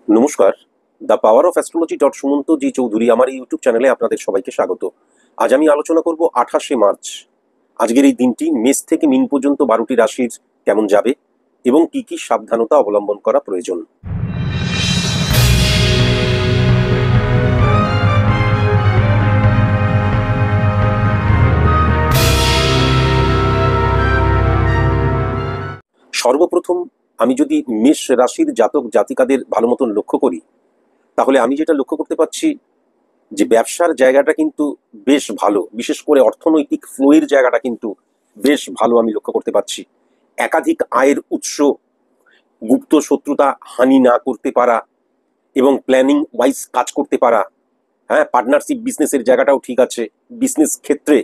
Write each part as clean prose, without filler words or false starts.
নমস্কার। The power of astrology dot Sumanta ji Chowdhury আমার এই ইউটিউব চ্যানেলে আপনাদের সবাইকে স্বাগত। আজ আমি আলোচনা করব 28শে মার্চ। আজকের এই দিনটি মেষ থেকে মিন পর্যন্ত 12টি রাশির কেমন যাবে এবং কি কি সাবধানতা অবলম্বন করা প্রয়োজন। সর্বপ্রথম আমি যদি মেষ রাশির জাতক জাতিকাদের ভালো মতন লক্ষ্য করি, তাহলে আমি যেটা লক্ষ্য করতে পারছি যে ব্যবসার জায়গাটা কিন্তু বেশ ভালো, বিশেষ করে অর্থনৈতিক ফ্লোয়ের জায়গাটা কিন্তু বেশ ভালো আমি লক্ষ্য করতে পারছি। একাধিক আয়ের উৎস, গুপ্ত শত্রুতা হানি না করতে পারা এবং প্ল্যানিং ওয়াইজ কাজ করতে পারা। হ্যাঁ, পার্টনারশিপ বিজনেসের জায়গাটাও ঠিক আছে। বিজনেস ক্ষেত্রে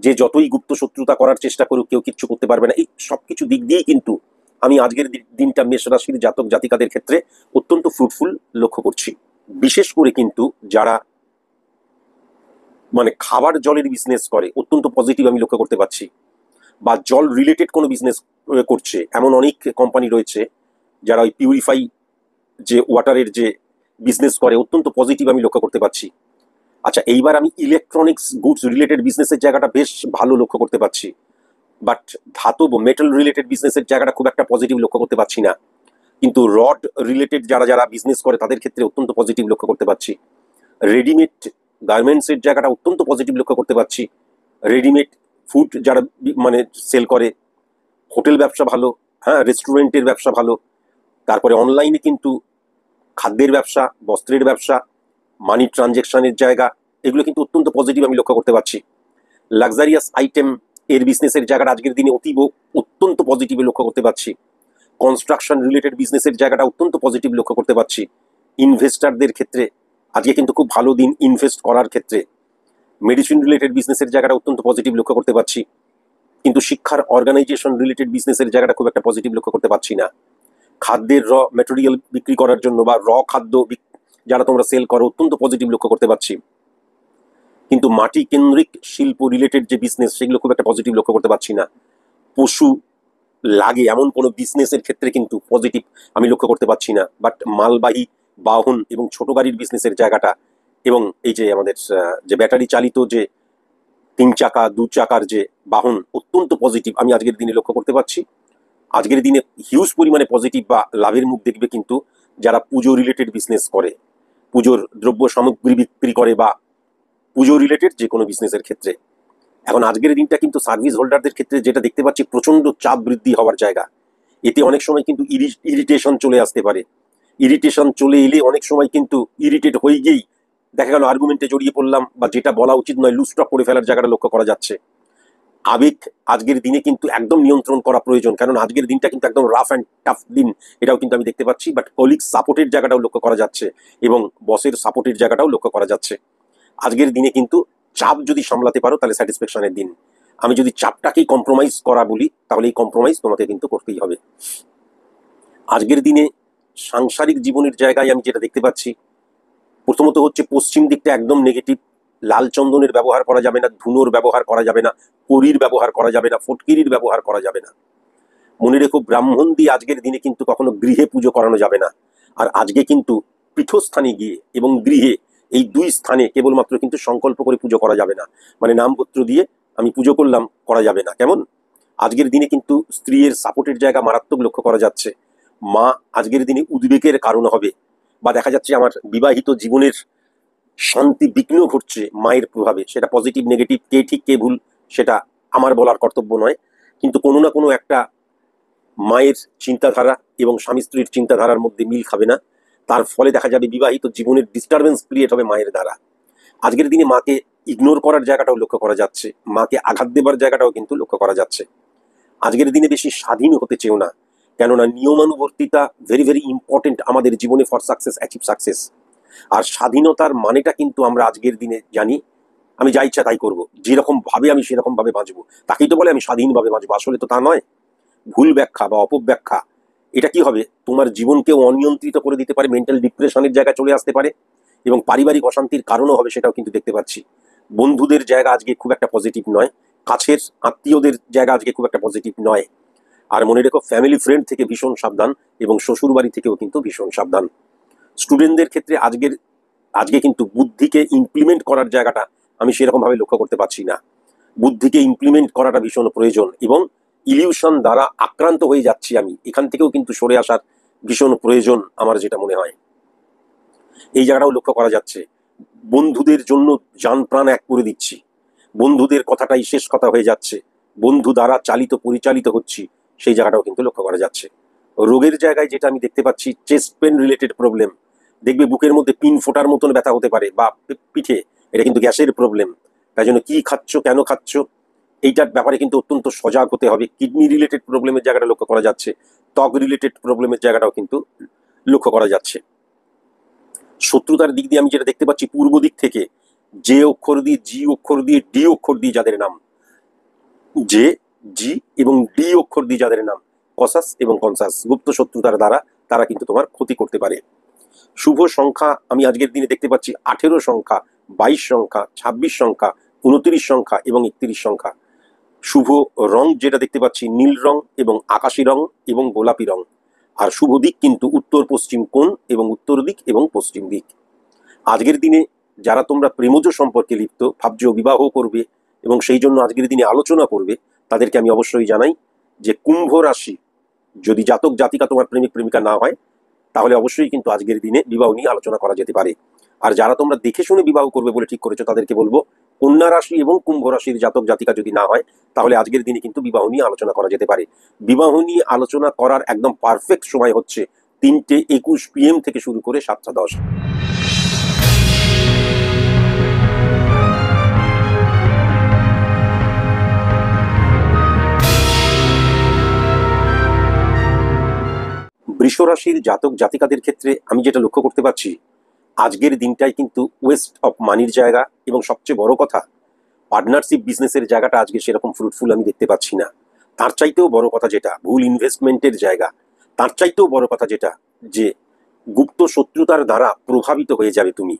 যে যতই গুপ্ত শত্রুতা করার চেষ্টা করুক কেউ কিচ্ছু করতে পারবে না। এই সব কিছু দিক দিয়েই কিন্তু আমি আজকের দিনটা মেষ রাশির জাতক জাতিকাদের ক্ষেত্রে অত্যন্ত ফ্রুটফুল লক্ষ্য করছি। বিশেষ করে কিন্তু যারা খাবার জলের বিজনেস করে অত্যন্ত পজিটিভ আমি লক্ষ্য করতে পারছি, বা জল রিলেটেড কোনো বিজনেস করছে এমন অনেক কোম্পানি রয়েছে যারা ওই পিউরিফাই যে ওয়াটারের যে বিজনেস করে অত্যন্ত পজিটিভ আমি লক্ষ্য করতে পারছি। আচ্ছা, এইবার আমি ইলেকট্রনিক্স গুডস রিলেটেড বিজনেসের জায়গাটা বেশ ভালো লক্ষ্য করতে পারছি, বাট ধাতব মেটাল রিলেটেড বিজনেসের জায়গাটা খুব একটা পজিটিভ লক্ষ্য করতে পারছি না। কিন্তু রড রিলেটেড যারা যারা বিজনেস করে তাদের ক্ষেত্রে অত্যন্ত পজিটিভ লক্ষ্য করতে পারছি। রেডিমেড গার্মেন্টসের জায়গাটা অত্যন্ত পজিটিভ লক্ষ্য করতে পারছি। রেডিমেড ফুড যারা সেল করে, হোটেল ব্যবসা ভালো, হ্যাঁ, রেস্টুরেন্টের ব্যবসা ভালো। তারপরে অনলাইনে কিন্তু খাদ্যের ব্যবসা, বস্ত্রের ব্যবসা, মানি ট্রানজ্যাকশনের জায়গা, এগুলো কিন্তু অত্যন্ত পজিটিভ আমি লক্ষ্য করতে পারছি। লাক্সারিয়াস আইটেম এর বিজনেসের জায়গাটা আজকের দিনে অত্যন্ত পজিটিভ লক্ষ্য করতে পারছি। কনস্ট্রাকশন রিলেটেড বিজনেসের জায়গাটা অত্যন্ত পজিটিভ লক্ষ্য করতে পারছি। ইনভেস্টারদের ক্ষেত্রে আজকে কিন্তু খুব ভালো দিন ইনভেস্ট করার ক্ষেত্রে। মেডিসিন রিলেটেড বিজনেসের জায়গাটা অত্যন্ত পজিটিভ লক্ষ্য করতে পারছি, কিন্তু শিক্ষার অর্গানাইজেশন রিলেটেড বিজনেসের জায়গাটা খুব একটা পজিটিভ লক্ষ্য করতে পারছি না। খাদ্যের মেটেরিয়াল বিক্রি করার জন্য বা খাদ্য যারা তোমরা সেল করো অত্যন্ত পজিটিভ লক্ষ্য করতে পারছি, কিন্তু মাটি কেন্দ্রিক শিল্প রিলেটেড যে বিজনেস সেগুলো খুব একটা পজিটিভ লক্ষ্য করতে পারছি না। পশু লাগে এমন কোনো বিজনেসের ক্ষেত্রে কিন্তু পজিটিভ আমি লক্ষ্য করতে পারছি না। বাট মালবাহী বাহন এবং ছোট গাড়ির বিজনেসের জায়গাটা এবং এই যে আমাদের যে ব্যাটারি চালিত যে 3 চাকা 2 চাকার যে বাহন অত্যন্ত পজিটিভ আমি আজকের দিনে লক্ষ্য করতে পারছি। আজকের দিনে হিউজ পরিমাণে পজিটিভ বা লাভের মুখ দেখবে কিন্তু যারা পুজো রিলেটেড বিজনেস করে, পুজোর দ্রব্য সামগ্রী বিক্রি করে বা পুজো রিলেটেড যে কোনো বিজনেসের ক্ষেত্রে। এখন আজকের দিনটা কিন্তু সার্ভিস হোল্ডারদের ক্ষেত্রে যেটা দেখতে পাচ্ছি প্রচন্ড চাপ বৃদ্ধি হওয়ার জায়গা। এতে অনেক সময় কিন্তু ইরিটেশন চলে আসতে পারে। ইরিটেশন চলে এলে অনেক সময় কিন্তু ইরিটেট হয়ে গিয়েই দেখা গেল আর্গুমেন্টে জড়িয়ে পড়লাম, বা যেটা বলা উচিত নয় লুজ টক করে ফেলার জায়গাটা লক্ষ্য করা যাচ্ছে। আবেগ আজকের দিনে কিন্তু একদম নিয়ন্ত্রণ করা প্রয়োজন, কারণ আজকের দিনটা কিন্তু একদম রাফ অ্যান্ড টাফ দিন, এটাও কিন্তু আমি দেখতে পাচ্ছি। বাট কলিগ সাপোর্টের জায়গাটাও লক্ষ্য করা যাচ্ছে এবং বসের সাপোর্টের জায়গাটাও লক্ষ্য করা যাচ্ছে। আজকের দিনে কিন্তু চাপ যদি সামলাতে পারো তাহলে স্যাটিসফ্যাকশনের দিন। আমি যদি চাপটাকেই কম্প্রোমাইজ করা বলি তাহলে এই কম্প্রোমাইজ তোমাকে কিন্তু করতেই হবে। আজকের দিনে সাংসারিক জীবনের জায়গায় আমি যেটা দেখতে পাচ্ছি, প্রথমত হচ্ছে পশ্চিম দিকটা একদম নেগেটিভ। লাল চন্দনের ব্যবহার করা যাবে না, ধুনোর ব্যবহার করা যাবে না, করির ব্যবহার করা যাবে না, ফটকিরির ব্যবহার করা যাবে না। মনে রেখো, ব্রাহ্মণ দিয়ে আজকের দিনে কিন্তু কখনো গৃহে পুজো করানো যাবে না। আর আজকে কিন্তু পীঠস্থানে গিয়ে এবং গৃহে, এই দুই স্থানে কেবলমাত্র কিন্তু সংকল্প করে পুজো করা যাবে না। নামপত্র দিয়ে আমি পুজো করলাম করা যাবে না। কেমন? আজকের দিনে কিন্তু স্ত্রীর সাপোর্টের জায়গা মারাত্মক লক্ষ্য করা যাচ্ছে। মা আজকের দিনে উদ্বেগের কারণ হবে, বা দেখা যাচ্ছে আমার বিবাহিত জীবনের শান্তি বিঘ্ন ঘটছে মায়ের প্রভাবে। সেটা পজিটিভ নেগেটিভ, কে ঠিক কে ভুল সেটা আমার বলার কর্তব্য নয়, কিন্তু কোনো না কোনো একটা মায়ের চিন্তাধারা এবং স্বামী স্ত্রীর চিন্তাধারার মধ্যে মিল খাবে না। তার ফলে দেখা যাবে বিবাহিত জীবনের ডিস্টারবেন্স ক্রিয়েট হবে মায়ের দ্বারা। আজকের দিনে মাকে ইগনোর করার জায়গাটাও লক্ষ্য করা যাচ্ছে, মাকে আঘাত দেবার জায়গাটাও কিন্তু লক্ষ্য করা যাচ্ছে। আজকের দিনে বেশি স্বাধীন হতে চেও না, কেননা নিয়মানুবর্তিতা ভেরি ভেরি ইম্পর্টেন্ট আমাদের জীবনে ফর সাকসেস, অ্যাচিভ সাকসেস। আর স্বাধীনতার মানেটা কিন্তু আমরা আজকের দিনে জানি আমি যা ইচ্ছা তাই করবো, যেরকম ভাবে আমি সেরকম ভাবে বাঁচবো, তাকেই তো বলে আমি স্বাধীনভাবে বাঁচবো। আসলে তো তা নয়। ভুল ব্যাখ্যা বা অপব্যাখ্যা এটা কি হবে, তোমার জীবনকে অনিয়ন্ত্রিত করে দিতে পারে, মেন্টাল ডিপ্রেশনের জায়গায় চলে আসতে পারে এবং পারিবারিক অশান্তির কারণও হবে, সেটাও কিন্তু দেখতে পাচ্ছি। বন্ধুদের জায়গা আজকে খুব একটা পজিটিভ নয়, কাছের আত্মীয়দের জায়গা আজকে খুব একটা পজিটিভ নয়। আর মনে রেখো, ফ্যামিলি ফ্রেন্ড থেকে ভীষণ সাবধান এবং শ্বশুর বাড়ি থেকেও কিন্তু ভীষণ সাবধান। স্টুডেন্টদের ক্ষেত্রে আজকে কিন্তু বুদ্ধিকে ইমপ্লিমেন্ট করার জায়গাটা আমি সেরকমভাবে লক্ষ্য করতে পারছি না। বুদ্ধিকে ইমপ্লিমেন্ট করাটা ভীষণ প্রয়োজন, এবং ইলিউশন দ্বারা আক্রান্ত হয়ে যাচ্ছি আমি, এখান থেকেও কিন্তু সরে আসার ভীষণ প্রয়োজন আমার যেটা মনে হয়। এই জায়গাটাও লক্ষ্য করা যাচ্ছে। বন্ধুদের জন্য জান প্রাণ এক করে দিচ্ছি, বন্ধুদের কথাটাই শেষ কথা হয়ে যাচ্ছে, বন্ধু দ্বারা চালিত পরিচালিত হচ্ছি, সেই জায়গাটাও কিন্তু লক্ষ্য করা যাচ্ছে। রোগের জায়গায় যেটা আমি দেখতে পাচ্ছি, চেস্ট পেন রিলেটেড প্রবলেম। দেখবে বুকের মধ্যে পিন ফোটার মতন ব্যথা হতে পারে, বা পিঠে, এটা কিন্তু গ্যাসের প্রবলেম। তাই জন্য কি খাচ্ছ, কেন খাচ্ছ, এইটার ব্যাপারে কিন্তু অত্যন্ত সজাগ হতে হবে। কিডনি রিলেটেড প্রবলেমের জায়গাটা লক্ষ্য করা যাচ্ছে, ত্বক রিলেটেড প্রবলেমের জায়গাটাও কিন্তু লক্ষ্য করা যাচ্ছে। শত্রুতার দিক দিয়ে আমি যেটা দেখতে পাচ্ছি, পূর্ব দিক থেকে জে অক্ষর দিয়ে, জি অক্ষর দিয়ে, ডি অক্ষর দিয়ে যাদের নাম, জে, জি এবং ডি অক্ষর দিয়ে যাদের নাম কসাস এবং কনসাস, গুপ্ত শত্রুতার দ্বারা তারা কিন্তু তোমার ক্ষতি করতে পারে। শুভ সংখ্যা আমি আজকের দিনে দেখতে পাচ্ছি 18 সংখ্যা, 22 সংখ্যা, 26 সংখ্যা, 29 সংখ্যা এবং 31 সংখ্যা। শুভ রং যেটা দেখতে পাচ্ছি, নীল রং এবং আকাশী রং এবং গোলাপি রং। আর শুভ দিক কিন্তু উত্তর পশ্চিম কোণ এবং উত্তর দিক এবং পশ্চিম দিক। আজকের দিনে যারা তোমরা প্রেমজ সম্পর্কে লিপ্ত, ভাবছ বিবাহ করবে এবং সেই জন্য আজকের দিনে আলোচনা করবে, তাদেরকে আমি অবশ্যই জানাই যে কুম্ভ রাশি যদি জাতক জাতিকা তোমার প্রেমিক প্রেমিকা না হয়, তাহলে অবশ্যই কিন্তু আজকের দিনে বিবাহ নিয়ে আলোচনা করা যেতে পারে। আর যারা তোমরা দেখে শুনে বিবাহ করবে বলে ঠিক করেছো, তাদেরকে বলবো কন্যা রাশি এবং কুম্ভ রাশির জাতক জাতিকা যদি না হয়, তাহলে আজকের দিনে কিন্তু বিবাহ নিয়ে আলোচনা করা যেতে পারে। বিবাহ নিয়ে আলোচনা করার একদম পারফেক্ট সময় হচ্ছে 3:21 PM থেকে শুরু করে 7:10। বৃষ রাশির জাতক জাতিকাদের ক্ষেত্রে আমি যেটা লক্ষ্য করতে পারছি, আজকের দিনটাই কিন্তু ওয়েস্ট অফ মানির জায়গা, এবং সবচেয়ে বড় কথা, পার্টনারশিপ বিজনেসের জায়গাটা আজকে সেরকম ফ্রুটফুল আমি দেখতে পাচ্ছি না। তার চাইতেও বড় কথা যেটা, ভুল ইনভেস্টমেন্টের জায়গা। তার চাইতেও বড় কথা যেটা, যে গুপ্ত শত্রুতার দ্বারা প্রভাবিত হয়ে যাবে তুমি,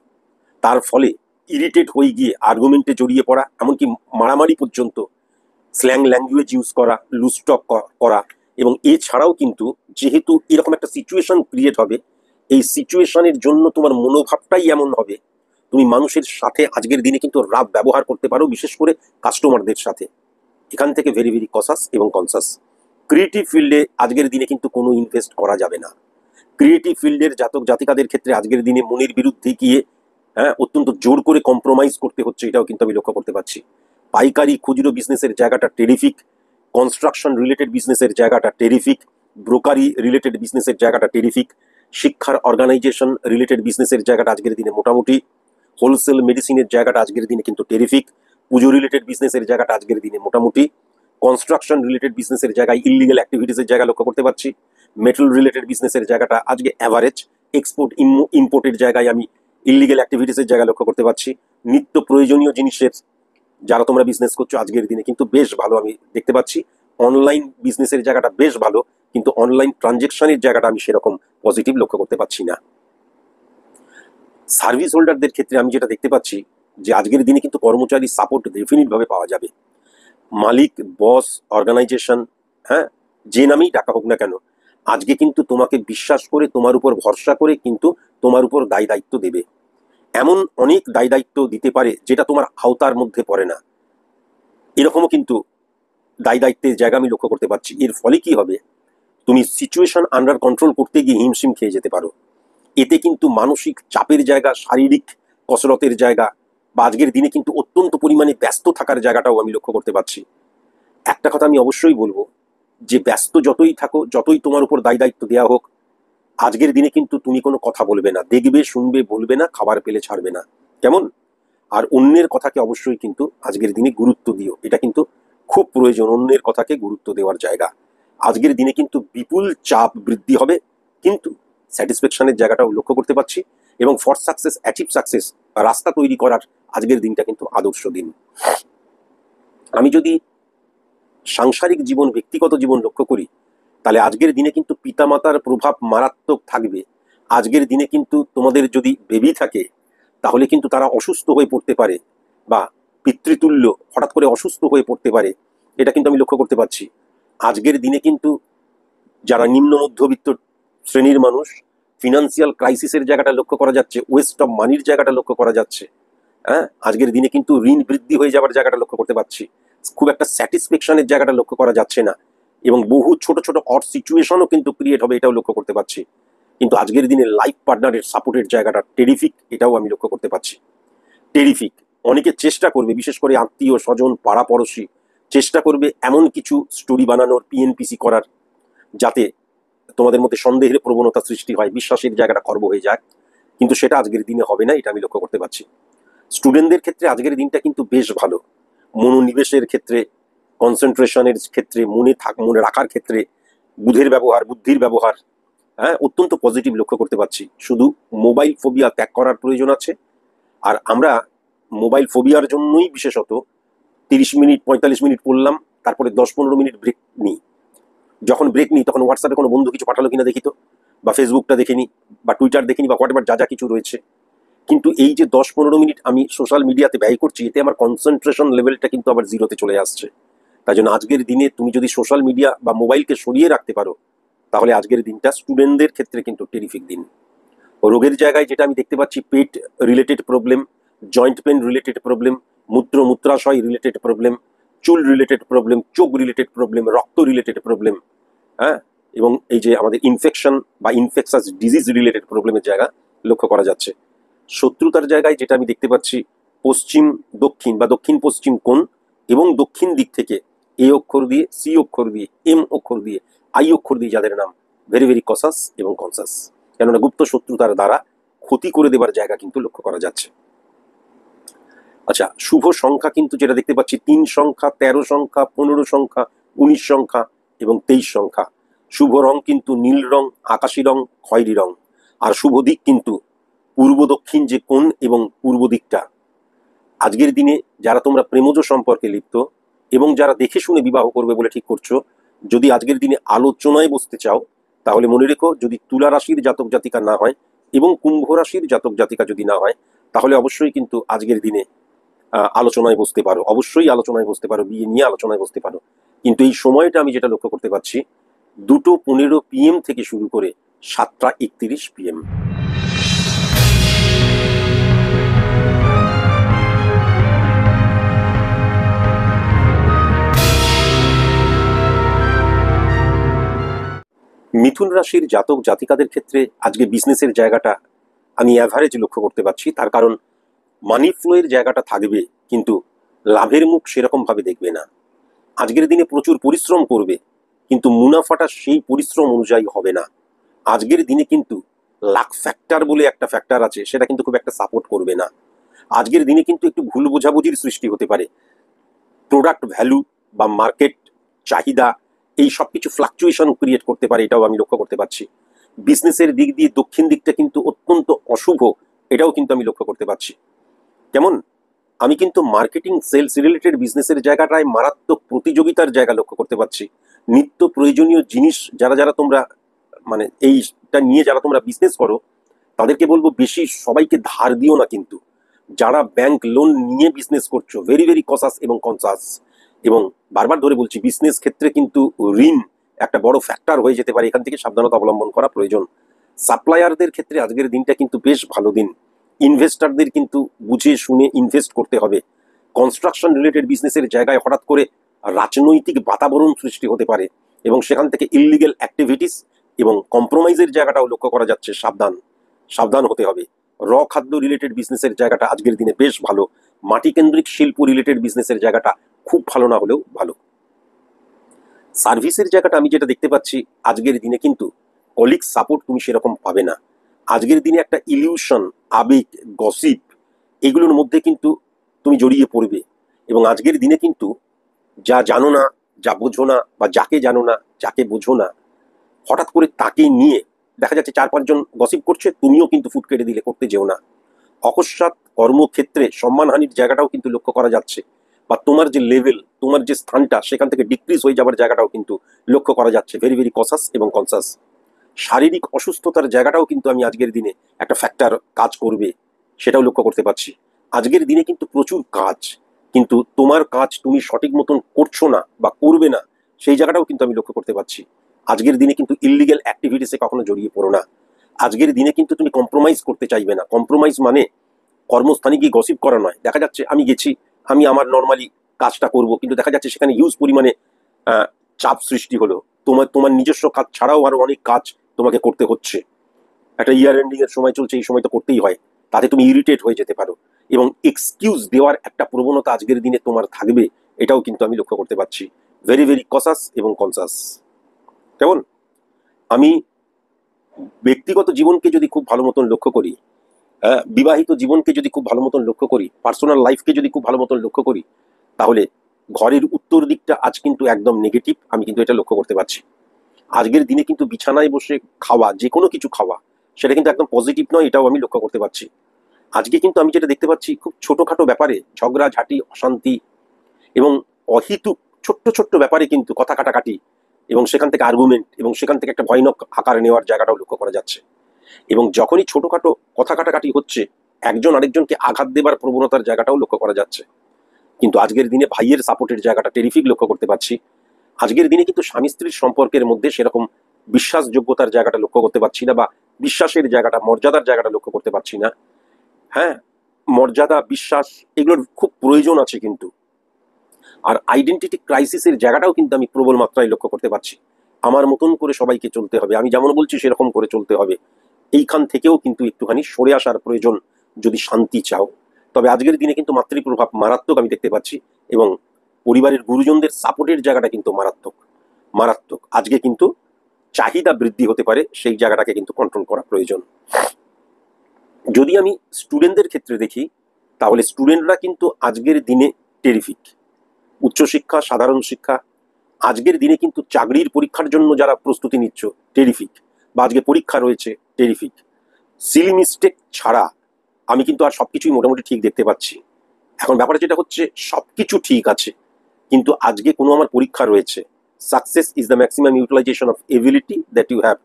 তার ফলে ইরিটেট হয়ে গিয়ে আর্গুমেন্টে জড়িয়ে পড়া, এমনকি মারামারি পর্যন্ত, স্ল্যাং ল্যাঙ্গুয়েজ ইউজ করা, লুজটক করা। এবং এছাড়াও কিন্তু যেহেতু এরকম একটা সিচুয়েশন ক্রিয়েট হবে, এই সিচুয়েশনের জন্য তোমার মনোভাবটাই এমন হবে, তুমি মানুষের সাথে আজকের দিনে কিন্তু রাফ ব্যবহার করতে পারো, বিশেষ করে কাস্টমারদের সাথে। এখান থেকে ভেরি ভেরি কসাস এবং কনসাস। ক্রিয়েটিভ ফিল্ডে আজকের দিনে কিন্তু কোনো ইনভেস্ট করা যাবে না। ক্রিয়েটিভ ফিল্ডের জাতক জাতিকাদের ক্ষেত্রে আজকের দিনে মনের বিরুদ্ধে গিয়ে অত্যন্ত জোর করে কম্প্রোমাইজ করতে হচ্ছে, এটাও কিন্তু আমি লক্ষ্য করতে পারছি। পাইকারি খুচরো বিজনেসের জায়গাটা টেরিফিক, কনস্ট্রাকশন রিলেটেড বিজনেসের জায়গাটা টেরিফিক, ব্রোকারি রিলেটেড বিজনেসের জায়গাটা টেরিফিক, শিক্ষার অর্গানাইজেশন রিলেটেড বিজনেসের জায়গাটা আজকের দিনে মোটামুটি, হোলসেল মেডিসিনের জায়গাটা আজকের দিনে কিন্তু টেরিফিক, পুজো রিলেটেড বিজনেসের জায়গাটা আজকের দিনে মোটামুটি, কনস্ট্রাকশন রিলেটেড বিজনেসের জায়গায় ইলিগাল অ্যাক্টিভিটিসের জায়গা লক্ষ্য করতে পারছি, মেটাল রিলেটেড বিজনেসের জায়গাটা আজকে অ্যাভারেজ, এক্সপোর্ট ইম্পোর্টের জায়গায় আমি ইলিগাল অ্যাক্টিভিটিসের জায়গা লক্ষ্য করতে পারছি। নিত্য প্রয়োজনীয় জিনিসের যারা তোমরা বিজনেস করছো আজকের দিনে কিন্তু বেশ ভালো আমি দেখতে পাচ্ছি। অনলাইন বিজনেসের জায়গাটা বেশ ভালো, কিন্তু অনলাইন ট্রানজেকশনের জায়গাটা আমি সেরকম পজিটিভ লক্ষ্য করতে পারছি না। সার্ভিস হোল্ডারদের ক্ষেত্রে আমি যেটা দেখতে পাচ্ছি, যে আজকের দিনে কিন্তু কর্মচারী সাপোর্ট ডেফিনিটভাবে পাওয়া যাবে। মালিক, বস, অর্গানাইজেশন, যে নামেই টাকা হোক না কেন, আজকে কিন্তু তোমাকে বিশ্বাস করে, তোমার উপর ভরসা করে কিন্তু তোমার উপর দায় দায়িত্ব দেবে। এমন অনেক দায় দায়িত্ব দিতে পারে যেটা তোমার আওতার মধ্যে পড়ে না, এরকমও কিন্তু দায় দায়িত্বের জায়গা আমি লক্ষ্য করতে পারছি। এর ফলে কি হবে, তুমি সিচুয়েশন আন্ডার কন্ট্রোল করতে গিয়ে হিমশিম খেয়ে যেতে পারো। এতে কিন্তু মানসিক চাপের জায়গা, শারীরিক কসরতের জায়গা, বা আজকের দিনে কিন্তু অত্যন্ত পরিমাণে ব্যস্ত থাকার জায়গাটাও আমি লক্ষ্য করতে পারছি। একটা কথা আমি অবশ্যই বলবো, যে ব্যস্ত যতই থাকো, যতই তোমার উপর দায় দায়িত্ব দেওয়া হোক, আজকের দিনে কিন্তু তুমি কোনো কথা বলবে না, দেখবে, শুনবে, বলবে না, খাবার পেলে ছাড়বে না, কেমন? আর অন্যের কথাকে অবশ্যই কিন্তু আজকের দিনে গুরুত্ব দিও, এটা কিন্তু খুব প্রয়োজন, অন্যের কথাকে গুরুত্ব দেওয়ার জায়গা। আজকের দিনে কিন্তু বিপুল চাপ বৃদ্ধি হবে, কিন্তু স্যাটিসফ্যাকশনের জায়গাটাও লক্ষ্য করতে পারছি। এবং ফর সাকসেস, অ্যাচিভ সাকসেস, রাস্তা তৈরি করার আজকের দিনটা কিন্তু আদর্শ দিন। আমি যদি সাংসারিক জীবন, ব্যক্তিগত জীবন লক্ষ্য করি, তাহলে আজকের দিনে কিন্তু পিতামাতার প্রভাব মারাত্মক থাকবে। আজকের দিনে কিন্তু তোমাদের যদি বেবি থাকে, তাহলে কিন্তু তারা অসুস্থ হয়ে পড়তে পারে, বা পিতৃতুল্য হঠাৎ করে অসুস্থ হয়ে পড়তে পারে, এটা কিন্তু আমি লক্ষ্য করতে পারছি। আজকের দিনে কিন্তু যারা নিম্ন মধ্যবিত্ত শ্রেণীর মানুষ, ফিনান্সিয়াল ক্রাইসিসের জায়গাটা লক্ষ্য করা যাচ্ছে, ওয়েস্ট অফ মানির জায়গাটা লক্ষ্য করা যাচ্ছে। হ্যাঁ, আজকের দিনে কিন্তু ঋণ বৃদ্ধি হয়ে যাওয়ার জায়গাটা লক্ষ্য করতে পারছি, খুব একটা স্যাটিসফ্যাকশনের জায়গাটা লক্ষ্য করা যাচ্ছে না, এবং বহু ছোট ছোট অড সিচুয়েশনও কিন্তু ক্রিয়েট হবে, এটাও লক্ষ্য করতে পারছি। কিন্তু আজকের দিনে লাইফ পার্টনারের সাপোর্টের জায়গাটা টেরিফিক, এটাও আমি লক্ষ্য করতে পারছি, টেরিফিক। অনেকে চেষ্টা করবে, বিশেষ করে আত্মীয় স্বজন পাড়া পড়শি চেষ্টা করবে এমন কিছু স্টোরি বানানোর, পিএনপিসি করার, যাতে তোমাদের মধ্যে সন্দেহের প্রবণতা সৃষ্টি হয়, বিশ্বাসের জায়গাটা খর্ব হয়ে যায়। কিন্তু সেটা আজকের দিনে হবে না, এটা আমি লক্ষ্য করতে পারছি। স্টুডেন্টদের ক্ষেত্রে আজকের দিনটা কিন্তু বেশ ভালো, মনোনিবেশের ক্ষেত্রে, কনসেন্ট্রেশনের ক্ষেত্রে, মনে রাখার ক্ষেত্রে, বুদ্ধির ব্যবহার, হ্যাঁ, অত্যন্ত পজিটিভ লক্ষ্য করতে পারছি। শুধু মোবাইল ফোবিয়া ত্যাগ করার প্রয়োজন আছে। আর আমরা মোবাইল ফোবিয়ার জন্যই বিশেষত 30 মিনিট 45 মিনিট পড়লাম, তারপরে 10-15 মিনিট ব্রেক নিই। যখন ব্রেক নিই তখন হোয়াটসঅ্যাপে কোনো বন্ধু কিছু পাঠালো কিনা দেখি তো, বা ফেসবুকটা দেখে নিই, বা টুইটার দেখে নিই, বা হোয়াটএভার যা যা কিছু রয়েছে। কিন্তু এই যে 10-15 মিনিট আমি সোশ্যাল মিডিয়াতে ব্যয় করছি, এতে আমার কনসেন্ট্রেশন লেভেলটা কিন্তু আবার জিরোতে চলে আসছে। তাই জন্য আজকের দিনে তুমি যদি সোশ্যাল মিডিয়া বা মোবাইলকে সরিয়ে রাখতে পারো, তাহলে আজকের দিনটা স্টুডেন্টদের ক্ষেত্রে কিন্তু টেরিফিক দিন। রোগের জায়গায় যেটা আমি দেখতে পাচ্ছি, পেট related problem, joint pain related problem, মূত্রাশয় রিলেটেড প্রবলেম, চুল রিলেটেড প্রবলেম, চোখ রিলেটেড প্রবলেম, রক্ত রিলেটেড প্রবলেম, হ্যাঁ, এবং এই যে আমাদের ইনফেকশন বা ইনফেকশাস ডিজিজ রিলেটেড প্রবলেমের জায়গা লক্ষ্য করা যাচ্ছে। শত্রুতার জায়গায় যেটা আমি দেখতে পাচ্ছি, পশ্চিম দক্ষিণ বা দক্ষিণ পশ্চিম কোণ, এবং দক্ষিণ দিক থেকে এ অক্ষর দিয়ে, সি অক্ষর দিয়ে, এম অক্ষর দিয়ে, আই অক্ষর দিয়ে যাদের নাম, ভেরি ভেরি কসাস এবং কনসাস, কেননা গুপ্ত শত্রুতার দ্বারা ক্ষতি করে দেবার জায়গা কিন্তু লক্ষ্য করা যাচ্ছে। আচ্ছা, শুভ সংখ্যা কিন্তু যেটা দেখতে পাচ্ছি, 3 সংখ্যা, 13 সংখ্যা, 15 সংখ্যা, 19 সংখ্যা এবং 23 সংখ্যা। শুভ রং কিন্তু নীল রং, আকাশি রং, খয়েরি রং। আর শুভ দিক কিন্তু পূর্ব দক্ষিণ যে কোণ এবং পূর্ব দিকটা। আজকের দিনে যারা তোমরা প্রেমজ সম্পর্কে লিপ্ত এবং যারা দেখে শুনে বিবাহ করবে বলে ঠিক করছো, যদি আজকের দিনে আলোচনায় বসতে চাও, তাহলে মনে রেখো, যদি তুলা রাশির জাতক জাতিকা না হয় এবং কুম্ভ রাশির জাতক জাতিকা যদি না হয়, তাহলে অবশ্যই কিন্তু আজকের দিনে আলোচনায় বসতে পারো, অবশ্যই আলোচনায় বসতে পারো, বিয়ে নিয়ে আলোচনায় বসতে পারো। কিন্তু এই সময়টা আমি যেটা লক্ষ্য করতে পারছি, 2:15 PM থেকে শুরু করে 7:31 PM। মিথুন রাশির জাতক জাতিকাদের ক্ষেত্রে আজকে বিজনেসের জায়গাটা আমি অ্যাভারেজ লক্ষ্য করতে পারছি। তার কারণ মানি ফ্লোয়ের জায়গাটা থাকবে, কিন্তু লাভের মুখ সেরকম ভাবে দেখবে না। আজকের দিনে প্রচুর পরিশ্রম করবে, কিন্তু মুনাফাটা সেই পরিশ্রম অনুযায়ী হবে না। আজকের দিনে কিন্তু লাক ফ্যাক্টর বলে একটা ফ্যাক্টর আছে, সেটা কিন্তু খুব একটা সাপোর্ট করবে না। আজকের দিনে কিন্তু একটু ভুল বোঝাবুঝির সৃষ্টি হতে পারে। প্রোডাক্ট ভ্যালু বা মার্কেট চাহিদা, এই সব কিছু ফ্লাকচুয়েশন ক্রিয়েট করতে পারে, এটাও আমি লক্ষ্য করতে পারছি। বিজনেসের দিক দিয়ে দক্ষিণ দিকটা কিন্তু অত্যন্ত অশুভ, এটাও কিন্তু আমি লক্ষ্য করতে পারছি। কেমন, আমি কিন্তু মার্কেটিং সেলস রিলেটেড বিজনেসের জায়গাটায় মারাত্মক প্রতিযোগিতার জায়গা লক্ষ্য করতে পারছি। নিত্য প্রয়োজনীয় জিনিস যারা যারা তোমরা মানে এইটা নিয়ে যারা তোমরা বিজনেস করো, তাদেরকে বলবো বেশি সবাইকে ধার দিও না। কিন্তু যারা ব্যাংক লোন নিয়ে বিজনেস করছো, ভেরি ভেরি কসাস এবং কনসাস। এবং বারবার ধরে বলছি, বিজনেস ক্ষেত্রে কিন্তু ঋণ একটা বড় ফ্যাক্টর হয়ে যেতে পারে, এখান থেকে সাবধানতা অবলম্বন করা প্রয়োজন। সাপ্লায়ারদের ক্ষেত্রে আজকের দিনটা কিন্তু বেশ ভালো দিন। ইনভেস্টারদের কিন্তু বুঝে শুনে ইনভেস্ট করতে হবে। কনস্ট্রাকশন রিলেটেড বিজনেসের জায়গায় হঠাৎ করে রাজনৈতিক বাতাবরণ সৃষ্টি হতে পারে, এবং সেখান থেকে ইললিগ্যাল অ্যাক্টিভিটিস এবং কম্প্রোমাইজের জায়গাটাও লক্ষ্য করা যাচ্ছে। সাবধান হতে হবে। খাদ্য রিলেটেড বিজনেসের জায়গাটা আজকের দিনে বেশ ভালো। মাটি কেন্দ্রিক শিল্প রিলেটেড বিজনেসের জায়গাটা খুব ভালো না হলেও ভালো। সার্ভিসের জায়গাটা আমি যেটা দেখতে পাচ্ছি, আজকের দিনে কিন্তু কলিগ সাপোর্ট তুমি সেরকম পাবে না। আজকের দিনে একটা ইলিউশন, আবেগ, গসিপ, এগুলোর মধ্যে কিন্তু তুমি জড়িয়ে পড়বে। এবং আজকের দিনে কিন্তু যা জানো না, যা বোঝো না, বা যাকে জানো না, যাকে বোঝো না, হঠাৎ করে তাকে নিয়ে দেখা যাচ্ছে 4-5 জন গসিপ করছে, তুমিও কিন্তু ফুট কেটে দিলে, করতে যেও না। অকস্মাৎ কর্মক্ষেত্রে সম্মানহানির জায়গাটাও কিন্তু লক্ষ্য করা যাচ্ছে, বা তোমার যে লেভেল, তোমার যে স্থানটা, সেখান থেকে ডিক্রিজ হয়ে যাবার জায়গাটাও কিন্তু লক্ষ্য করা যাচ্ছে। ভেরি ভেরি কসাস এবং কনসাস। শারীরিক অসুস্থতার জায়গাটাও কিন্তু আমি আজকের দিনে একটা ফ্যাক্টর কাজ করবে, সেটাও লক্ষ্য করতে পারছি। আজকের দিনে কিন্তু প্রচুর কাজ, কিন্তু তোমার কাজ তুমি সঠিক মতন করছো না বা করবে না, সেই জায়গাটাও কিন্তু আমি লক্ষ্য করতে পারছি। আজকের দিনে কিন্তু ইললিগ্যাল অ্যাক্টিভিটিসে কখনো জড়িয়ে পড়ো না। আজকের দিনে কিন্তু তুমি কম্প্রোমাইজ করতে চাইবে না। কম্প্রোমাইজ মানে কর্মস্থানে গিয়ে গসিপ করা নয়। দেখা যাচ্ছে আমি গেছি, আমি আমার নর্মালি কাজটা করব, কিন্তু দেখা যাচ্ছে সেখানে হিউজ পরিমাণে চাপ সৃষ্টি হলো। তোমার তোমার নিজস্ব কাজ ছাড়াও আরো অনেক কাজ তোমাকে করতে হচ্ছে। একটা ইয়ার এন্ডিং এর সময় চলছে, এই সময় তো করতেই হয়। তাতে তুমি ইরিটেট হয়ে যেতে পারো, এবং এক্সকিউজ দেওয়ার একটা প্রবণতা আজকের দিনে তোমার থাকবে, এটাও কিন্তু আমি লক্ষ্য করতে পারছি। ভেরি ভেরি কসাস এবং কনসাস। কেমন? আমি ব্যক্তিগত জীবনকে যদি খুব ভালো মতন লক্ষ্য করি, বিবাহিত জীবনকে যদি খুব ভালো মতন লক্ষ্য করি, পার্সোনাল লাইফকে যদি খুব ভালো মতন লক্ষ্য করি, তাহলে ঘরের উত্তর দিকটা আজ কিন্তু একদম নেগেটিভ। আমি কিন্তু এটা লক্ষ্য করতে পারছি। আজকের দিনে কিন্তু বিছানায় বসে খাওয়া, যে কোনো কিছু খাওয়া, সেটা কিন্তু একদম পজিটিভ নয়, এটাও আমি লক্ষ্য করতে পারছি। আজকে কিন্তু আমি যেটা দেখতে পাচ্ছি, খুব ছোটখাটো ব্যাপারে ঝগড়া ঝাঁটি, অশান্তি এবং অহিতুক ছোট্ট ছোট্ট ব্যাপারে কিন্তু কথা কাটাকাটি, এবং সেখান থেকে আর্গুমেন্ট, এবং সেখান থেকে একটা ভয়ানক আকার নেওয়ার জায়গাটাও লক্ষ্য করা যাচ্ছে। এবং যখনই ছোটখাটো কথা কাটাকাটি হচ্ছে, একজন আরেকজনকে আঘাত দেবার প্রবণতার জায়গাটাও লক্ষ্য করা যাচ্ছে। কিন্তু আজকের দিনে ভাইয়ের সাপোর্টের জায়গাটা টেরিফিক লক্ষ্য করতে পারছি। আজকের দিনে কিন্তু স্বামী স্ত্রীর সম্পর্কের মধ্যে সেরকম বিশ্বাসযোগ্যতার জায়গাটা লক্ষ্য করতে পারছি না, বা বিশ্বাসের জায়গাটা, মর্যাদার জায়গাটা লক্ষ্য করতে পারছি না। হ্যাঁ, মর্যাদা, বিশ্বাস, এগুলোর খুব প্রয়োজন আছে কিন্তু। আর আইডেন্টিটি ক্রাইসিসের জায়গাটাও কিন্তু আমি প্রবল মাত্রায় লক্ষ্য করতে পারছি। আমার মতন করে সবাইকে চলতে হবে, আমি যেমন বলছি সেরকম করে চলতে হবে। এইখান থেকেও কিন্তু একটুখানি সরে আসার প্রয়োজন যদি শান্তি চাও। তবে আজকের দিনে কিন্তু মাতৃপ্রভাব মারাত্মক আমি দেখতে পাচ্ছি, এবং পরিবারের গুরুজনদের সাপোর্টের জায়গাটা কিন্তু মারাত্মক মারাত্মক। আজকে কিন্তু চাহিদা বৃদ্ধি হতে পারে, সেই জায়গাটাকে কিন্তু কন্ট্রোল করা প্রয়োজন। যদি আমি স্টুডেন্টদের ক্ষেত্রে দেখি, তাহলে স্টুডেন্টরা কিন্তু আজকের দিনে টেরিফিক। উচ্চশিক্ষা, সাধারণ শিক্ষা, আজকের দিনে কিন্তু চাকরির পরীক্ষার জন্য যারা প্রস্তুতি নিচ্ছ, টেরিফিক, বা আজকে পরীক্ষা রয়েছে, টেরিফিক। সিলি মিস্টেক ছাড়া আমি কিন্তু আর সবকিছুই মোটামুটি ঠিক দেখতে পাচ্ছি। এখন ব্যাপারটা যেটা হচ্ছে, সবকিছু ঠিক আছে, কিন্তু আজকে কোনো আমার পরীক্ষা রয়েছে। Success is the maximum utilization of ability that you have.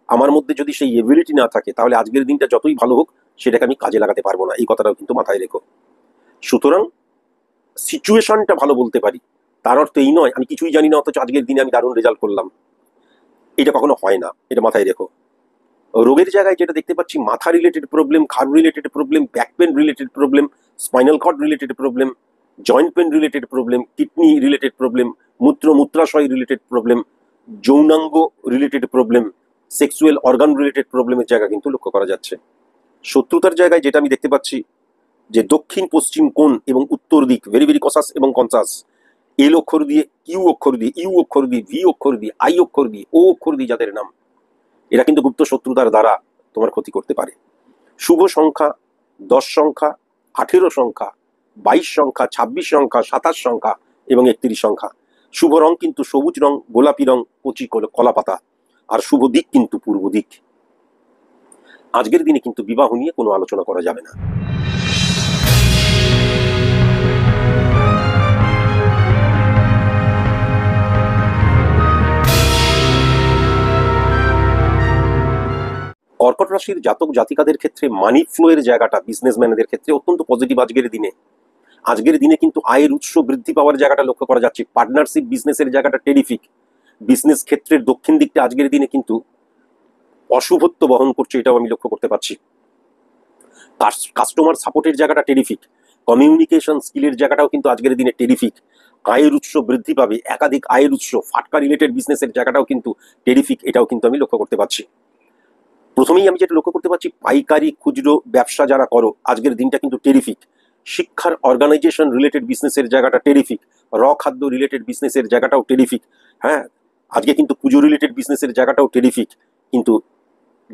আমার মধ্যে যদি সেই এবিলিটি না থাকে, তাহলে আজকের দিনটা যতই ভালো হোক, সেটাকে আমি কাজে লাগাতে পারবো না। এই কথাটাও কিন্তু মাথায় রেখো। সুতরাং সিচুয়েশনটা ভালো বলতে পারি, তার অর্থ এই নয় আমি কিছুই জানি না অথচ আজকের দিনে আমি দারুণ রেজাল্ট করলাম। এটা কখনো হয় না, এটা মাথায় রেখো। রোগের জায়গায় যেটা দেখতে পাচ্ছি, মাথা রিলেটেড প্রবলেম, ঘাড় related problem, back pain related problem, spinal cord related problem, joint pain related problem, kidney related problem, মূত্রাশয় রিলেটেড প্রবলেম, যৌনাঙ্গ related problem, sexual organ related প্রবলেমের জায়গা কিন্তু লক্ষ্য করা যাচ্ছে। শত্রুতার জায়গায় যেটা আমি দেখতে পাচ্ছি, যে দক্ষিণ পশ্চিম কোণ এবং উত্তর দিক, ভেরি ভেরি কসাস এবং কনসাস। এল অক্ষর দিয়ে, কিউ অক্ষর দিয়ে, ইউ অক্ষর দিয়ে, ভি অক্ষর দিয়ে, আই অক্ষর দিয়ে, ও অক্ষর দিয়ে যাদের নাম, এরা কিন্তু গুপ্ত শত্রুতার দ্বারা তোমার ক্ষতি করতে পারে। শুভ সংখ্যা 10 সংখ্যা, 18 সংখ্যা, 22 সংখ্যা, 26 সংখ্যা, 27 সংখ্যা এবং 31 সংখ্যা। শুভ রং কিন্তু সবুজ রং, গোলাপি রং, কচি কলা পাতা। আর শুভ দিক কিন্তু পূর্ব দিক। আজকের দিনে কিন্তু বিবাহ নিয়ে কোনো আলোচনা করা যাবে না। কর্কট রাশির জাতক জাতিকাদের ক্ষেত্রে মানি ফ্লো এর জায়গাটা বিজনেসম্যানদের ক্ষেত্রে অত্যন্ত পজিটিভ আজকের দিনে। আজকের দিনে কিন্তু আয়ের উৎস বৃদ্ধি পাওয়ার জায়গাটা লক্ষ্য করা যাচ্ছে। পার্টনারশিপ বিজনেসের জায়গাটা টেরিফিক। বিজনেস ক্ষেত্রের দক্ষিণ দিকটা আজকের দিনে কিন্তু অশুভত্ব বহন করছে, এটাও আমি লক্ষ্য করতে পারছি। কাস্টমার সাপোর্টের জায়গাটা টেরিফিক। কমিউনিকেশন স্কিলের জায়গাটাও কিন্তু আজকের দিনে টেরিফিক। আয়ের উৎস বৃদ্ধি পাবে, একাধিক আয়ের উৎস, ফাটকা রিলেটেড বিজনেসের জায়গাটাও কিন্তু টেরিফিক, এটাও কিন্তু আমি লক্ষ্য করতে পারছি। প্রথমেই আমি যেটা লক্ষ্য করতে পারছি, পাইকারি খুচরো ব্যবসা যারা করো, আজকের দিনটা কিন্তু টেরিফিক। শিক্ষার অর্গানাইজেশন রিলেটেড বিজনেসের জায়গাটা টেরিফিক। খাদ্য রিলেটেড বিজনেসের জায়গাটাও টেরিফিক। হ্যাঁ, আজকে কিন্তু পুজো রিলেটেড বিজনেসের জায়গাটাও টেরিফিক। কিন্তু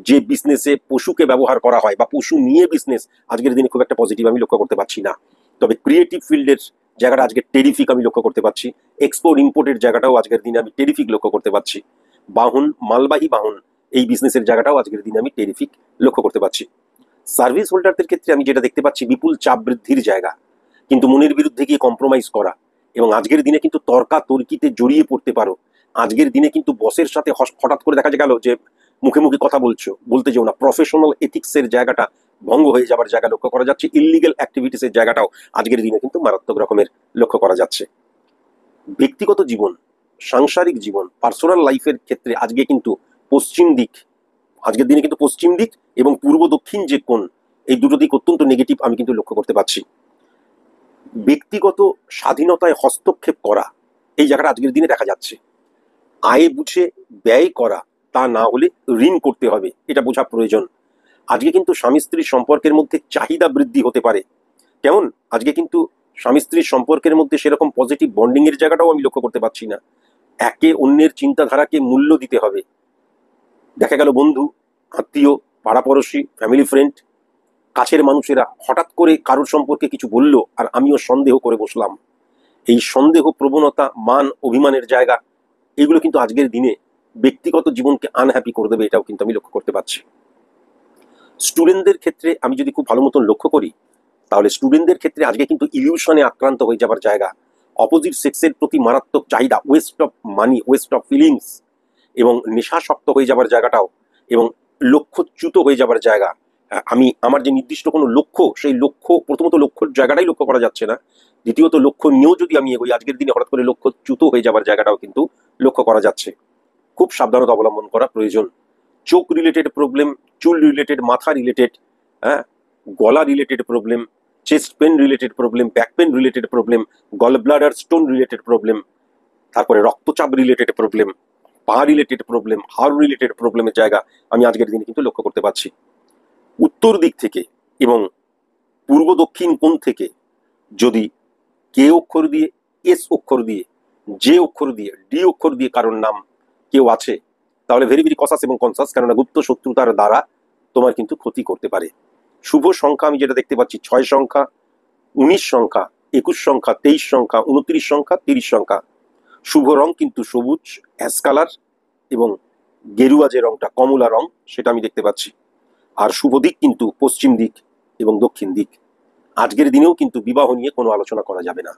যে বিজনেসে পশুকে ব্যবহার করা হয় বা পশু নিয়ে বিজনেস, আজকের দিনে খুব একটা পজিটিভ আমি লক্ষ্য করতে পারছি না। তবে ক্রিয়েটিভ ফিল্ডের জায়গাটা আজকে টেরিফিক আমি লক্ষ্য করতে পারছি। এক্সপোর্ট ইম্পোর্টের জায়গাটাও আজকের দিনে আমি টেরিফিক লক্ষ্য করতে পারছি। বাহন, মালবাহী বাহন, এই বিজনেসের জায়গাটাও আজকের দিনে আমি টেরিফিক লক্ষ্য করতে পারছি। সার্ভিস হোল্ডারদের ক্ষেত্রে আমি যেটা দেখতে পাচ্ছি, বিপুল চাপ বৃদ্ধির জায়গা, কিন্তু মনের বিরুদ্ধে গিয়ে কম্প্রোমাইজ করা, এবং আজকের দিনে কিন্তু তর্কাতর্কিতে জড়িয়ে পড়তে পারো। আজকের দিনে কিন্তু বসের সাথে হঠাৎ করে দেখা গেল যে মুখে মুখে কথা বলতে যেও না। প্রফেশনাল এথিক্সের জায়গাটা ভঙ্গ হয়ে যাবার জায়গা লক্ষ্য করা যাচ্ছে। ইললিগাল অ্যাক্টিভিটিসের জায়গাটাও আজকের দিনে কিন্তু মারাত্মক রকমের লক্ষ্য করা যাচ্ছে। ব্যক্তিগত জীবন, সাংসারিক জীবন, পার্সোনাল লাইফের ক্ষেত্রে আজকে কিন্তু পশ্চিম দিক আজকের দিনে কিন্তু পশ্চিম দিক এবং পূর্ব দক্ষিণ যে কোণ, এই দুটো দিক অত্যন্ত নেগেটিভ আমি কিন্তু লক্ষ্য করতে পারছি। ব্যক্তিগত স্বাধীনতায় হস্তক্ষেপ করা, এই জায়গাটা আজকের দিনে দেখা যাচ্ছে। আয় বুঝে ব্যয় করা, তা না হলে ঋণ করতে হবে, এটা বোঝা প্রয়োজন। আজকে কিন্তু স্বামী স্ত্রীর সম্পর্কের মধ্যে চাহিদা বৃদ্ধি হতে পারে। কেমন? আজকে কিন্তু স্বামী স্ত্রীর সম্পর্কের মধ্যে সেরকম পজিটিভ বন্ডিং এর জায়গাটাও আমি লক্ষ্য করতে পারছি না। একে অন্যের চিন্তাধারাকে মূল্য দিতে হবে। দেখা গেল বন্ধু, আত্মীয়, পাড়াপড়শি, ফ্যামিলি ফ্রেন্ড, কাছের মানুষেরা হঠাৎ করে কারোর সম্পর্কে কিছু বললো আর আমিও সন্দেহ করে বসলাম। এই সন্দেহ প্রবণতা, মান অভিমানের জায়গা, এগুলো কিন্তু আজকের দিনে ব্যক্তিগত জীবনকে আনহ্যাপি করে দেবে, এটাও কিন্তু আমি লক্ষ্য করতে পারছি। স্টুডেন্টদের ক্ষেত্রে আমি যদি খুব ভালো মতন লক্ষ্য করি, তাহলে স্টুডেন্টদের ক্ষেত্রে আজকে কিন্তু ইলিউশনে আক্রান্ত হয়ে যাবার জায়গা, অপোজিট সেক্সের প্রতি মারাত্মক চাহিদা, West of money, West of feelings, এবং নেশাসক্ত হয়ে যাবার জায়গাটাও, এবং লক্ষ্যচ্যুত হয়ে যাবার জায়গা। আমি আমার যে নির্দিষ্ট কোনো লক্ষ্য, সেই লক্ষ্য, প্রথমত লক্ষ্যর জায়গাটাই লক্ষ্য করা যাচ্ছে না, দ্বিতীয়ত লক্ষ্য নিয়েও যদি আমি এগোই, আজকের দিনে হঠাৎ করে লক্ষ্যচ্যুত হয়ে যাবার জায়গাটাও কিন্তু লক্ষ্য করা যাচ্ছে। খুব সাবধানতা অবলম্বন করা প্রয়োজন। চোখ রিলেটেড প্রবলেম, চুল রিলেটেড, মাথা রিলেটেড, হ্যাঁ, গলা related problem, chest pain related problem, back pain related problem, gall bladder stone related problem, তারপরে রক্তচাপ রিলেটেড প্রবলেম, পা রিলেটেড প্রবলেম, হাড় রিলেটেড প্রবলেমের জায়গা আমি আজকের দিনে কিন্তু লক্ষ্য করতে পারছি। উত্তর দিক থেকে এবং পূর্ব দক্ষিণ কোণ থেকে যদি কে অক্ষর দিয়ে, এস অক্ষর দিয়ে, জে অক্ষর দিয়ে, ডি অক্ষর দিয়ে কারোর নাম কেউ আছে, তাহলে ভেরি ভেরি কসাস এবং কনসাস, কেননা গুপ্ত শত্রুতার দ্বারা তোমার কিন্তু ক্ষতি করতে পারে। শুভ সংখ্যা আমি যেটা দেখতে পাচ্ছি, 6 সংখ্যা, 19 সংখ্যা, 21 সংখ্যা, 23 সংখ্যা, 29 সংখ্যা, 30 সংখ্যা। শুভ রং কিন্তু সবুজ, অ্যাশ কালার এবং গেরুয়া যে রংটা, কমলা রং, সেটা আমি দেখতে পাচ্ছি। আর শুভ দিক কিন্তু পশ্চিম দিক এবং দক্ষিণ দিক। আজকের দিনেও কিন্তু বিবাহ নিয়ে কোনো আলোচনা করা যাবে না।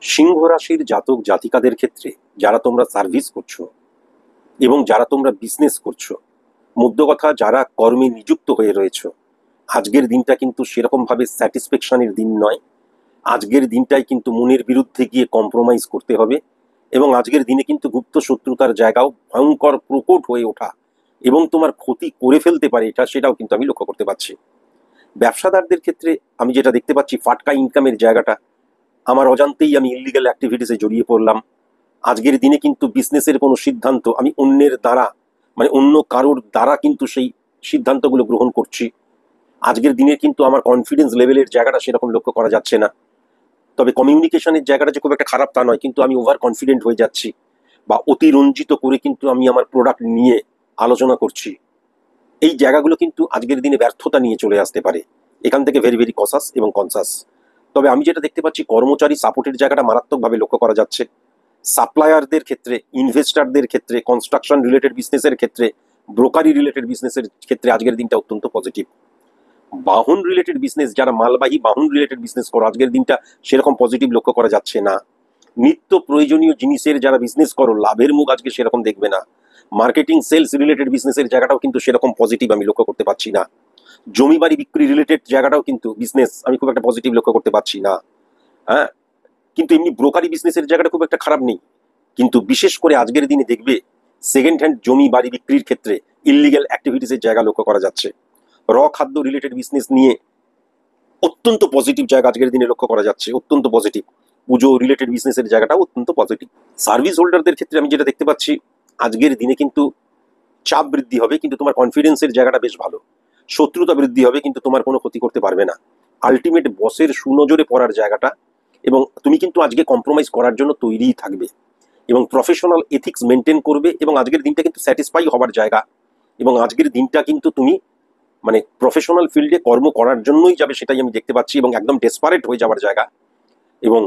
সিংহ রাশির জাতক জাতিকাদের ক্ষেত্রে, যারা তোমরা সার্ভিস করছো এবং যারা তোমরা বিজনেস করছো, মধ্য কথা যারা কর্মে নিযুক্ত হয়ে রয়েছো, আজকের দিনটা কিন্তু সেরকম ভাবে স্যাটিসফ্যাকশনের দিন নয়। আজকের দিনটাই কিন্তু মনের বিরুদ্ধে গিয়ে কম্প্রোমাইজ করতে হবে, এবং আজকের দিনে কিন্তু গুপ্ত শত্রুতার জায়গাও ভয়ঙ্কর প্রকট হয়ে ওঠা এবং তোমার ক্ষতি করে ফেলতে পারে, সেটাও কিন্তু আমি লক্ষ্য করতে পারছি। ব্যবসাদারদের ক্ষেত্রে আমি যেটা দেখতে পাচ্ছি, ফাটকা ইনকামের জায়গাটা, আমার অজান্তেই আমি ইলিগাল অ্যাক্টিভিটিসে জড়িয়ে পড়লাম। আজকের দিনে কিন্তু বিজনেসের কোনো সিদ্ধান্ত আমি অন্যের দ্বারা, মানে অন্য কারোর দ্বারা কিন্তু সেই সিদ্ধান্তগুলো গ্রহণ করছি। আজকের দিনে কিন্তু আমার কনফিডেন্স লেভেলের জায়গাটা সেরকম লক্ষ্য করা যাচ্ছে না। তবে কমিউনিকেশনের জায়গাটা যে খুব একটা খারাপ তা নয়, কিন্তু আমি ওভার কনফিডেন্ট হয়ে যাচ্ছি, বা অতিরঞ্জিত করে কিন্তু আমি আমার প্রোডাক্ট নিয়ে আলোচনা করছি। এই জায়গাগুলো কিন্তু আজকের দিনে ব্যর্থতা নিয়ে চলে আসতে পারে। এখান থেকে ভেরি ভেরি কসাস এবং কনসাস। তবে আমি যেটা দেখতে পাচ্ছি, কর্মচারী সাপোর্টের জায়গাটা মারাত্মকভাবে লক্ষ্য করা যাচ্ছে। সাপ্লায়ারদের ক্ষেত্রে, ইনভেস্টারদের ক্ষেত্রে, কনস্ট্রাকশন রিলেটেড বিজনেসের ক্ষেত্রে, ব্রোকারি রিলেটেড বিজনেসের ক্ষেত্রে আজকের দিনটা অত্যন্ত পজিটিভ। বাহন রিলেটেড বিজনেস, যারা মালবাহী বাহন রিলেটেড বিজনেস করো, আজকের দিনটা সেরকম পজিটিভ লক্ষ্য করা যাচ্ছে না। নিত্য প্রয়োজনীয় জিনিসের যারা বিজনেস করো, লাভের মুখ আজকে সেরকম দেখবে না। মার্কেটিং সেলস রিলেটেড বিজনেসের জায়গাটাও কিন্তু সেরকম পজিটিভ আমি লক্ষ্য করতে পারছি না। জমি বাড়ি বিক্রি রিলেটেড জায়গাটাও কিন্তু বিজনেস আমি খুব একটা পজিটিভ লক্ষ্য করতে পারছি না। হ্যাঁ, কিন্তু এমনি ব্রোকারি বিজনেসের জায়গাটা খুব একটা খারাপ নেই। কিন্তু বিশেষ করে আজকের দিনে দেখবে সেকেন্ড হ্যান্ড জমি বাড়ি বিক্রির ক্ষেত্রে ইললিগ্যাল অ্যাক্টিভিটিসের জায়গা লক্ষ্য করা যাচ্ছে। র খাদ্য রিলেটেড বিজনেস নিয়ে অত্যন্ত পজিটিভ জায়গা আজকের দিনে লক্ষ্য করা যাচ্ছে, অত্যন্ত পজিটিভ। পুজো রিলেটেড বিজনেসের জায়গাটাও অত্যন্ত পজিটিভ। সার্ভিস হোল্ডারদের ক্ষেত্রে আমি যেটা দেখতে পাচ্ছি, আজকের দিনে কিন্তু চাপ বৃদ্ধি হবে, কিন্তু তোমার কনফিডেন্সের জায়গাটা বেশ ভালো। শত্রুতা বৃদ্ধি হবে, কিন্তু তোমার কোনো ক্ষতি করতে পারবে না। আলটিমেট বসের সুনজরে পড়ার জায়গাটা, এবং তুমি কিন্তু আজকে কম্প্রোমাইজ করার জন্য তৈরিই থাকবে এবং প্রফেশনাল এথিক্স মেনটেন করবে, এবং আজকের দিনটা কিন্তু স্যাটিসফাই হবার জায়গা। এবং আজকের দিনটা কিন্তু তুমি মানে প্রফেশনাল ফিল্ডে কর্ম করার জন্যই যাবে, সেটাই আমি দেখতে পাচ্ছি, এবং একদম ডেসপারেট হয়ে যাওয়ার জায়গা, এবং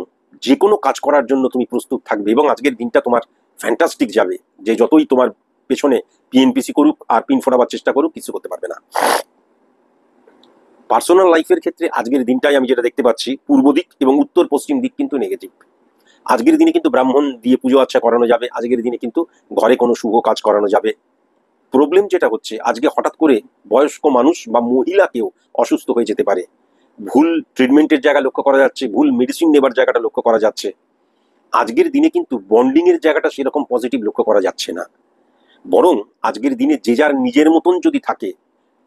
যে কোনো কাজ করার জন্য তুমি প্রস্তুত থাকবে। এবং আজকের দিনটা তোমার ফ্যান্টাস্টিক যাবে, যে যতই তোমার পেছনে পিএনপিসি করুক আর পিন ফোড়াবার চেষ্টা করুক, কিছু করতে পারবে না। পার্সোনাল লাইফের ক্ষেত্রে আজকের দিনটাই আমি যেটা দেখতে পাচ্ছি, পূর্ব দিক এবং উত্তর পশ্চিম দিক কিন্তু নেগেটিভ। আজকের দিনে কিন্তু ব্রাহ্মণ দিয়ে পুজো আচ্ছা করানো যাবে, আজকের দিনে কিন্তু ঘরে কোনো শুভ কাজ করানো যাবে, প্রবলেম যেটা হচ্ছে, আজকে হঠাৎ করে বয়স্ক মানুষ বা মহিলাকেও অসুস্থ হয়ে যেতে পারে। ভুল ট্রিটমেন্টের জায়গা লক্ষ্য করা যাচ্ছে, ভুল মেডিসিন নেবার জায়গাটা লক্ষ্য করা যাচ্ছে। আজকের দিনে কিন্তু বন্ডিং এর জায়গাটা সেরকম পজিটিভ লক্ষ্য করা যাচ্ছে না। বরং আজকের দিনে যে যার নিজের মতন যদি থাকে,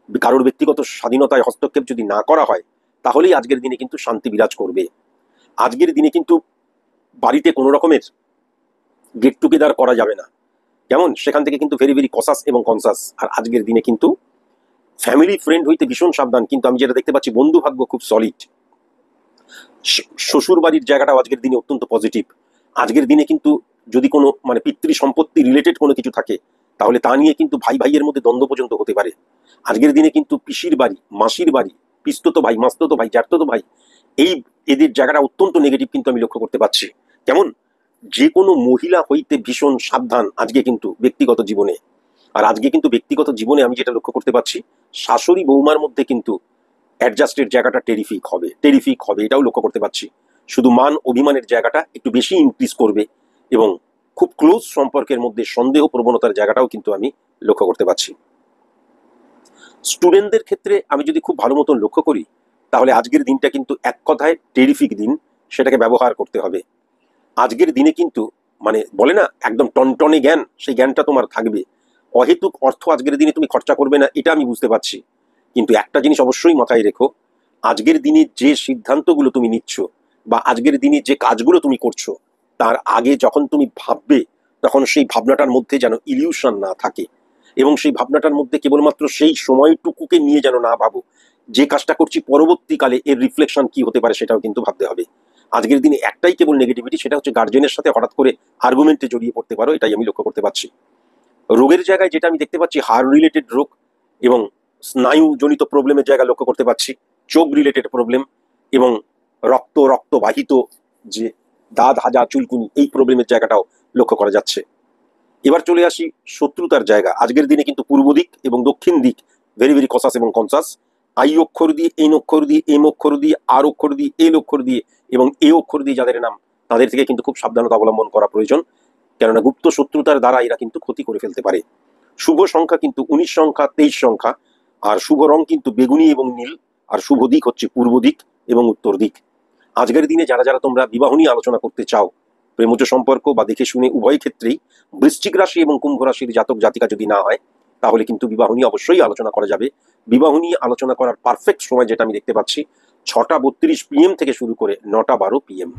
কারোর ব্যক্তিগত স্বাধীনতায় হস্তক্ষেপ যদি না করা হয়, তাহলেই আজকের দিনে কিন্তু শান্তি বিরাজ করবে। আজকের দিনে কিন্তু বাড়িতে কোনো রকমের গেট টুগেদার করা যাবে না, কেমন সেখান থেকে কিন্তু ভেরি ভেরি কসাস এবং কনসাস। আর আজকের দিনে কিন্তু ফ্যামিলি ফ্রেন্ড হইতে ভীষণ সাবধান। কিন্তু আমি যেটা দেখতে পাচ্ছি, বন্ধু ভাগ্য খুব সলিড। শ্বশুর বাড়ির জায়গাটাও আজকের দিনে অত্যন্ত পজিটিভ। আজকের দিনে কিন্তু যদি কোনো মানে পিতৃ সম্পত্তি রিলেটেড কোনো কিছু থাকে, তাহলে তা নিয়ে কিন্তু ভাই ভাইয়ের মধ্যে দ্বন্দ্ব পর্যন্ত হতে পারে। আজকের দিনে কিন্তু পিসির বাড়ি, মাসির বাড়ি, পিস্তত ভাই, মাস্তত ভাই, জ্যাঠতো ভাই, এই এদের জায়গাটা অত্যন্ত নেগেটিভ কিন্তু আমি লক্ষ্য করতে পারছি। কেমন যে কোনো মহিলা হইতে ভীষণ সাবধান আজকে কিন্তু ব্যক্তিগত জীবনে। আর আজকে কিন্তু ব্যক্তিগত জীবনে আমি যেটা লক্ষ্য করতে পারছি, শাশুড়ি বৌমার মধ্যে কিন্তু অ্যাডজাস্টের জায়গাটা টেরিফিক হবে, এটাও লক্ষ্য করতে পারছি। শুধু মান অভিমানের জায়গাটা একটু বেশি ইনক্রিজ করবে, এবং খুব ক্লোজ সম্পর্কের মধ্যে সন্দেহ প্রবণতার জায়গাটাও কিন্তু আমি লক্ষ্য করতে পারছি। স্টুডেন্টদের ক্ষেত্রে আমি যদি খুব ভালো মতন লক্ষ্য করি, তাহলে আজকের দিনটা কিন্তু এক কথায় টেরিফিক দিন, সেটাকে ব্যবহার করতে হবে। আজকের দিনে কিন্তু মানে বলে না, একদম টনটনে জ্ঞান, সেই জ্ঞানটা তোমার থাকবে। অহেতুক অর্থ আজকের দিনে তুমি খরচা করবে না, এটা আমি বুঝতে পারছি। কিন্তু একটা জিনিস অবশ্যই মাথায় রেখো, আজকের দিনে যে সিদ্ধান্তগুলো তুমি নিচ্ছ বা আজকের দিনে যে কাজগুলো তুমি করছো, তার আগে যখন তুমি ভাববে, তখন সেই ভাবনাটার মধ্যে যেন ইলিউশন না থাকে, এবং সেই ভাবনাটার মধ্যে কেবলমাত্র সেই সময়টুকুকে নিয়ে যেন না ভাবো যে কাজটা করছি পরবর্তীকালে এর রিফ্লেকশন কি হতে পারে, সেটাও কিন্তু ভাবতে হবে। আজকের দিনে একটাই কেবল নেগেটিভিটি, সেটা হচ্ছে গার্জেনের সাথে হঠাৎ করে আর্গুমেন্টে জড়িয়ে পড়তে পারো, এটাই আমি লক্ষ্য করতে পারছি। রোগের জায়গায় যেটা আমি দেখতে পাচ্ছি, হার্ট রিলেটেড রোগ এবং স্নায়ুজনিত প্রবলেমের জায়গা লক্ষ্য করতে পারছি, চোখ রিলেটেড প্রবলেম এবং রক্তবাহিত যে দাঁত, হাজা, চুলকুনি, এই প্রবলেমের জায়গাটাও লক্ষ্য করা যাচ্ছে। এবার চলে আসি শত্রুতার জায়গা। আজকের দিনে কিন্তু পূর্ব দিক এবং দক্ষিণ দিক ভেরি ভেরি কসাস এবং কনসাস। আই অক্ষর দিয়ে, এন অক্ষর দিয়ে, এম অক্ষর দিয়ে, আর অক্ষর দিয়ে, এল অক্ষর দিয়ে এবং এ অক্ষর দিয়ে যাদের নাম, তাদের থেকে কিন্তু খুব সাবধানতা অবলম্বন করা প্রয়োজন, কেননা গুপ্ত শত্রুতার দ্বারা এরা কিন্তু ক্ষতি করে ফেলতে পারে। শুভ সংখ্যা কিন্তু 19 সংখ্যা, 23 সংখ্যা, আর শুভ রং কিন্তু বেগুনি এবং নীল, আর শুভ দিক হচ্ছে পূর্ব দিক এবং উত্তর দিক। আজকের দিনে যারা যারা তোমরা বিবাহ নিয়ে আলোচনা করতে চাও, প্রেমজ সম্পর্ক বা দেখে শুনে উভয় ক্ষেত্রেই, বৃশ্চিক রাশি এবং কুম্ভ রাশির জাতক জাতিকা যদি না হয়, তাহলে কিন্তু বিবাহ নিয়ে অবশ্যই আলোচনা করা যাবে। বিবাহ নিয়ে আলোচনা করার পারফেক্ট সময় যেটা আমি দেখতে পাচ্ছি, 6টা 32 PM থেকে শুরু করে 9টা 12 PM।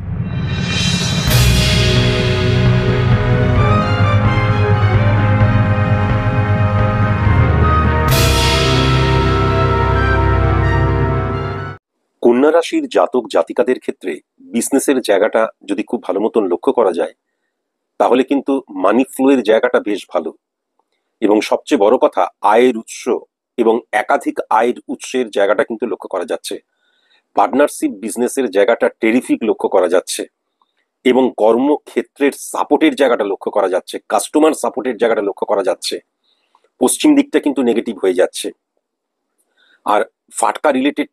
কন্যা রাশির জাতক জাতিকাদের ক্ষেত্রে বিজনেসের জায়গাটা যদি খুব ভালো মতন লক্ষ্য করা যায়, তাহলে কিন্তু মানি ফ্লোয়ের জায়গাটা বেশ ভালো, এবং সবচেয়ে বড় কথা, আয়ের উৎস এবং একাধিক আয়ের উৎসের জায়গাটা কিন্তু লক্ষ্য করা যাচ্ছে। পার্টনারশিপ বিজনেসের জায়গাটা টেরিফিক লক্ষ্য করা যাচ্ছে, এবং কর্মক্ষেত্রের সাপোর্টের জায়গাটা লক্ষ্য করা যাচ্ছে, কাস্টমার সাপোর্টের জায়গাটা লক্ষ্য করা যাচ্ছে। পশ্চিম দিকটা কিন্তু নেগেটিভ হয়ে যাচ্ছে। আর ফাটকা রিলেটেড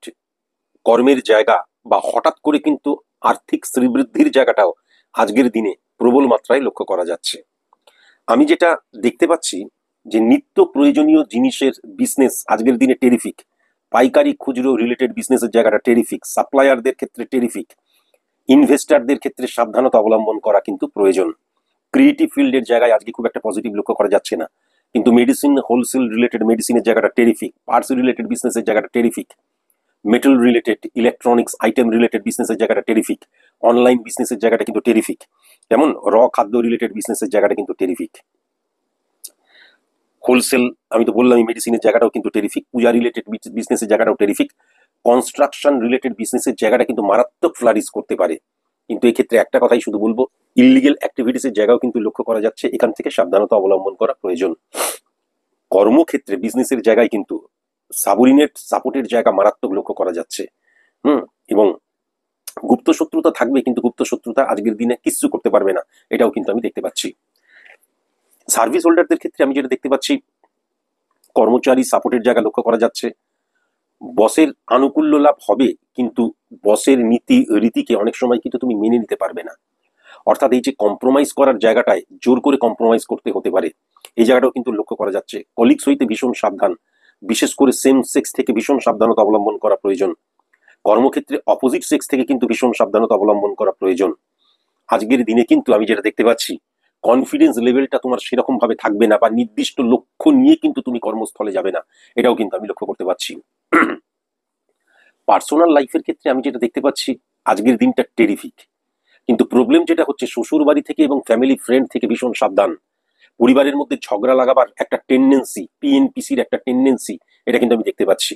কর্মের জায়গা বা হঠাৎ করে কিন্তু আর্থিক শ্রীবৃদ্ধির জায়গাটাও আজকের দিনে প্রবল মাত্রায় লক্ষ্য করা যাচ্ছে। আমি যেটা দেখতে পাচ্ছি যে নিত্য প্রয়োজনীয় জিনিসের বিজনেস আজকের দিনে টেরিফিক, পাইকারি খুচরো রিলেটেড বিজনেসের জায়গাটা টেরিফিক, সাপ্লায়ারদের ক্ষেত্রে টেরিফিক, ইনভেস্টারদের ক্ষেত্রে সাবধানতা অবলম্বন করা কিন্তু প্রয়োজন। ক্রিয়েটিভ ফিল্ডের জায়গায় আজকে খুব একটা পজিটিভ লক্ষ্য করা যাচ্ছে না, কিন্তু মেডিসিন, হোলসেল রিলেটেড মেডিসিনের জায়গাটা টেরিফিক, পার্টস রিলেটেড বিজনেসের জায়গাটা terrific, metal related, electronics item related বিজনেসের জায়গাটা টেরিফিক, অনলাইন বিজনেসের জায়গাটা কিন্তু টেরিফিক, যেমন খাদ্য রিলেটেড বিজনেসের জায়গাটা কিন্তু টেরিফিক, হোলসেল আমি তো বললাম, মেডিসিনের জায়গাটাও কিন্তু টেরিফিক, পূজা রিলেটেড বিজনেসের জায়গাটাও টেরিফিক, কনস্ট্রাকশন রিলেটেড বিজনেসের জায়গাটা কিন্তু মারাত্মক ফ্লারিশ করতে পারে। কিন্তু এই ক্ষেত্রে একটা কথাই শুধু বলবো, ইলিগেল অ্যাক্টিভিটিসের জায়গাও কিন্তু লক্ষ্য করা যাচ্ছে, এখান থেকে সাবধানতা অবলম্বন করা প্রয়োজন। কর্মক্ষেত্রে বিজনেসের জায়গায় কিন্তু সাবঅর্ডিনেট সাপোর্টের জায়গা মারাত্মক লক্ষ্য করা যাচ্ছে। এবং গুপ্ত শত্রুতা থাকবে, কিন্তু গুপ্ত শত্রুতা আজকের দিনে কিচ্ছু করতে পারবে না, এটাও কিন্তু আমি দেখতে পাচ্ছি। সার্ভিস হোল্ডারদের ক্ষেত্রে আমি যেটা দেখতে পাচ্ছি, কর্মচারী সাপোর্টের জায়গা লক্ষ্য করা যাচ্ছে। বসের আনুকূল্য লাভ হবে, কিন্তু বসের নীতি রীতিকে অনেক সময় কিন্তু তুমি মেনে নিতে পারবে না। অর্থাৎ এই যে কম্প্রোমাইজ করার জায়গাটায় জোর করে কম্প্রোমাইজ করতে হতে পারে, এই জায়গাটাও কিন্তু লক্ষ্য করা যাচ্ছে। কলিগস হইতে ভীষণ সাবধান, বিশেষ করে সেম সেক্স থেকে ভীষণ সাবধানতা অবলম্বন করা প্রয়োজন। কর্মক্ষেত্রে অপোজিট সেক্স থেকে কিন্তু ভীষণ সাবধানতা অবলম্বন করা প্রয়োজন। আজকের দিনে কিন্তু আমি যেটা দেখতে পাচ্ছি, কনফিডেন্স লেভেলটা তোমার সেরকম ভাবে থাকবে না, বা নির্দিষ্ট লক্ষ্য নিয়ে কিন্তু তুমি কর্মস্থলে যাবে না, এটাও কিন্তু আমি লক্ষ্য করতে পারছি। পার্সোনাল লাইফের ক্ষেত্রে আমি যেটা দেখতে পাচ্ছি, আজকের দিনটা টেরিফিক। কিন্তু প্রবলেম যেটা হচ্ছে, শ্বশুর বাড়ি থেকে এবং ফ্যামিলি ফ্রেন্ড থেকে ভীষণ সাবধান। পরিবারের মধ্যে ঝগড়া লাগাবার একটা টেন্ডেন্সি, পিএনপিসির একটা টেন্ডেন্সি, এটা কিন্তু আমি দেখতে পাচ্ছি।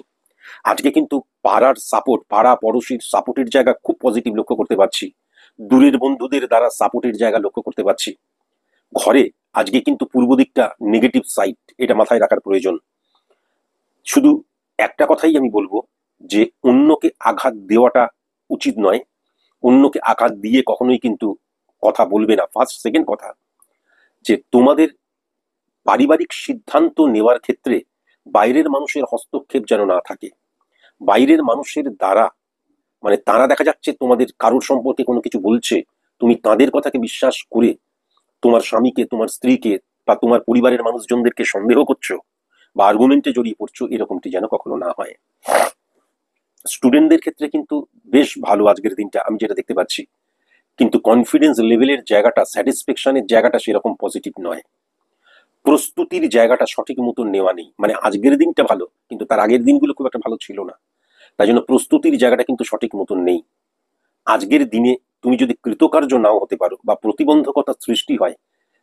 আজকে কিন্তু পাড়ার সাপোর্ট, পাড়া পড়োশির সাপোর্টের জায়গা খুব পজিটিভ লক্ষ্য করতে পারছি। দূরের বন্ধুদের দ্বারা সাপোর্টের জায়গা লক্ষ্য করতে পারছি। ঘরে আজকে কিন্তু পূর্ব দিকটা নেগেটিভ সাইড, এটা মাথায় রাখার প্রয়োজন। শুধু একটা কথাই আমি বলবো, যে অন্যকে আঘাত দেওয়াটা উচিত নয়। অন্যকে আঘাত দিয়ে কখনোই কিন্তু কথা বলবে না। ফার্স্ট সেকেন্ড কথা, যে তোমাদের পারিবারিক সিদ্ধান্ত নেওয়ার ক্ষেত্রে বাইরের মানুষের হস্তক্ষেপ যেন না থাকে। বাইরের মানুষের দ্বারা, মানে তারা দেখা যাচ্ছে তোমাদের কারোর সম্পর্কে কোনো কিছু বলছে, তুমি তাদের কথাকে বিশ্বাস করে তোমার স্বামীকে, তোমার স্ত্রীকে বা তোমার পরিবারের মানুষজনদেরকে সন্দেহ করছো বা আর্গুমেন্টে জড়িয়ে পড়ছো, এরকমটি যেন কখনো না হয়। স্টুডেন্টদের ক্ষেত্রে কিন্তু বেশ ভালো আজকের দিনটা, আমি যেটা দেখতে পাচ্ছি। কিন্তু কনফিডেন্স লেভেলের জায়গাটা, স্যাটিসফ্যাকশনের জায়গাটা সেরকম পজিটিভ নয়। প্রস্তুতির জায়গাটা সঠিক মতো নেওয়া নেই। মানে আজকের দিনটা ভালো, কিন্তু তার আগের দিনগুলো খুব একটা ভালো ছিল না। তাই জন্য প্রস্তুতির জায়গাটা কিন্তু সঠিক মতন নেই। আজকের দিনে তুমি যদি কৃতকার্য নাও হতে পারো বা প্রতিবন্ধকতা সৃষ্টি হয়,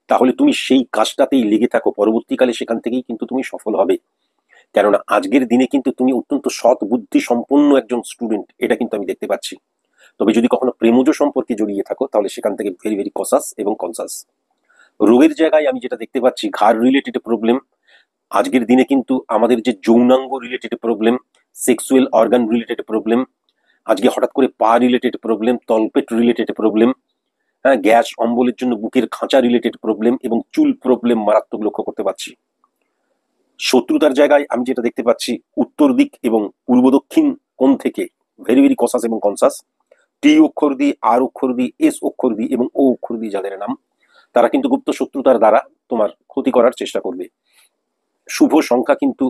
তাহলে তুমি সেই কাজটাতেই লেগে থাকো, পরবর্তীকালে সেখান থেকেই কিন্তু তুমি সফল হবে। কেননা আজকের দিনে কিন্তু তুমি অত্যন্ত সৎ বুদ্ধি সম্পন্ন একজন স্টুডেন্ট, এটা কিন্তু আমি দেখতে পাচ্ছি। তবে যদি কখনো প্রেমজ সম্পর্কে জড়িয়ে থাকো, তাহলে সেখান থেকে ভেরি ভেরি কসাস এবং কনসাস। রোগের জায়গায় আমি যেটা দেখতে পাচ্ছি, ঘাড় রিলেটেড প্রবলেম। আজকের দিনে কিন্তু আমাদের যে যৌনাঙ্গ related problem, sexual organ related problem, আজকে হঠাৎ করে পা রিলেটেড প্রবলেম, তলপেট রিলেটেড প্রবলেম, হ্যাঁ, গ্যাস অম্বলের জন্য বুকের খাঁচা রিলেটেড প্রবলেম এবং চুল প্রবলেম মারাত্মক লক্ষ্য করতে পারছি। শত্রুতার জায়গায় আমি যেটা দেখতে পাচ্ছি, উত্তর দিক এবং পূর্ব দক্ষিণ কোণ থেকে ভেরি ভেরি কসাস এবং কনসাস। টি অক্ষর দিয়ে, আর অক্ষর দিয়ে, এস অক্ষর দিয়ে এবং ও অক্ষর দিয়ে যাদের নাম, তারা কিন্তু গুপ্ত শত্রুতার দ্বারা তোমার ক্ষতি করার চেষ্টা করবে। শুভ সংখ্যা কিন্তু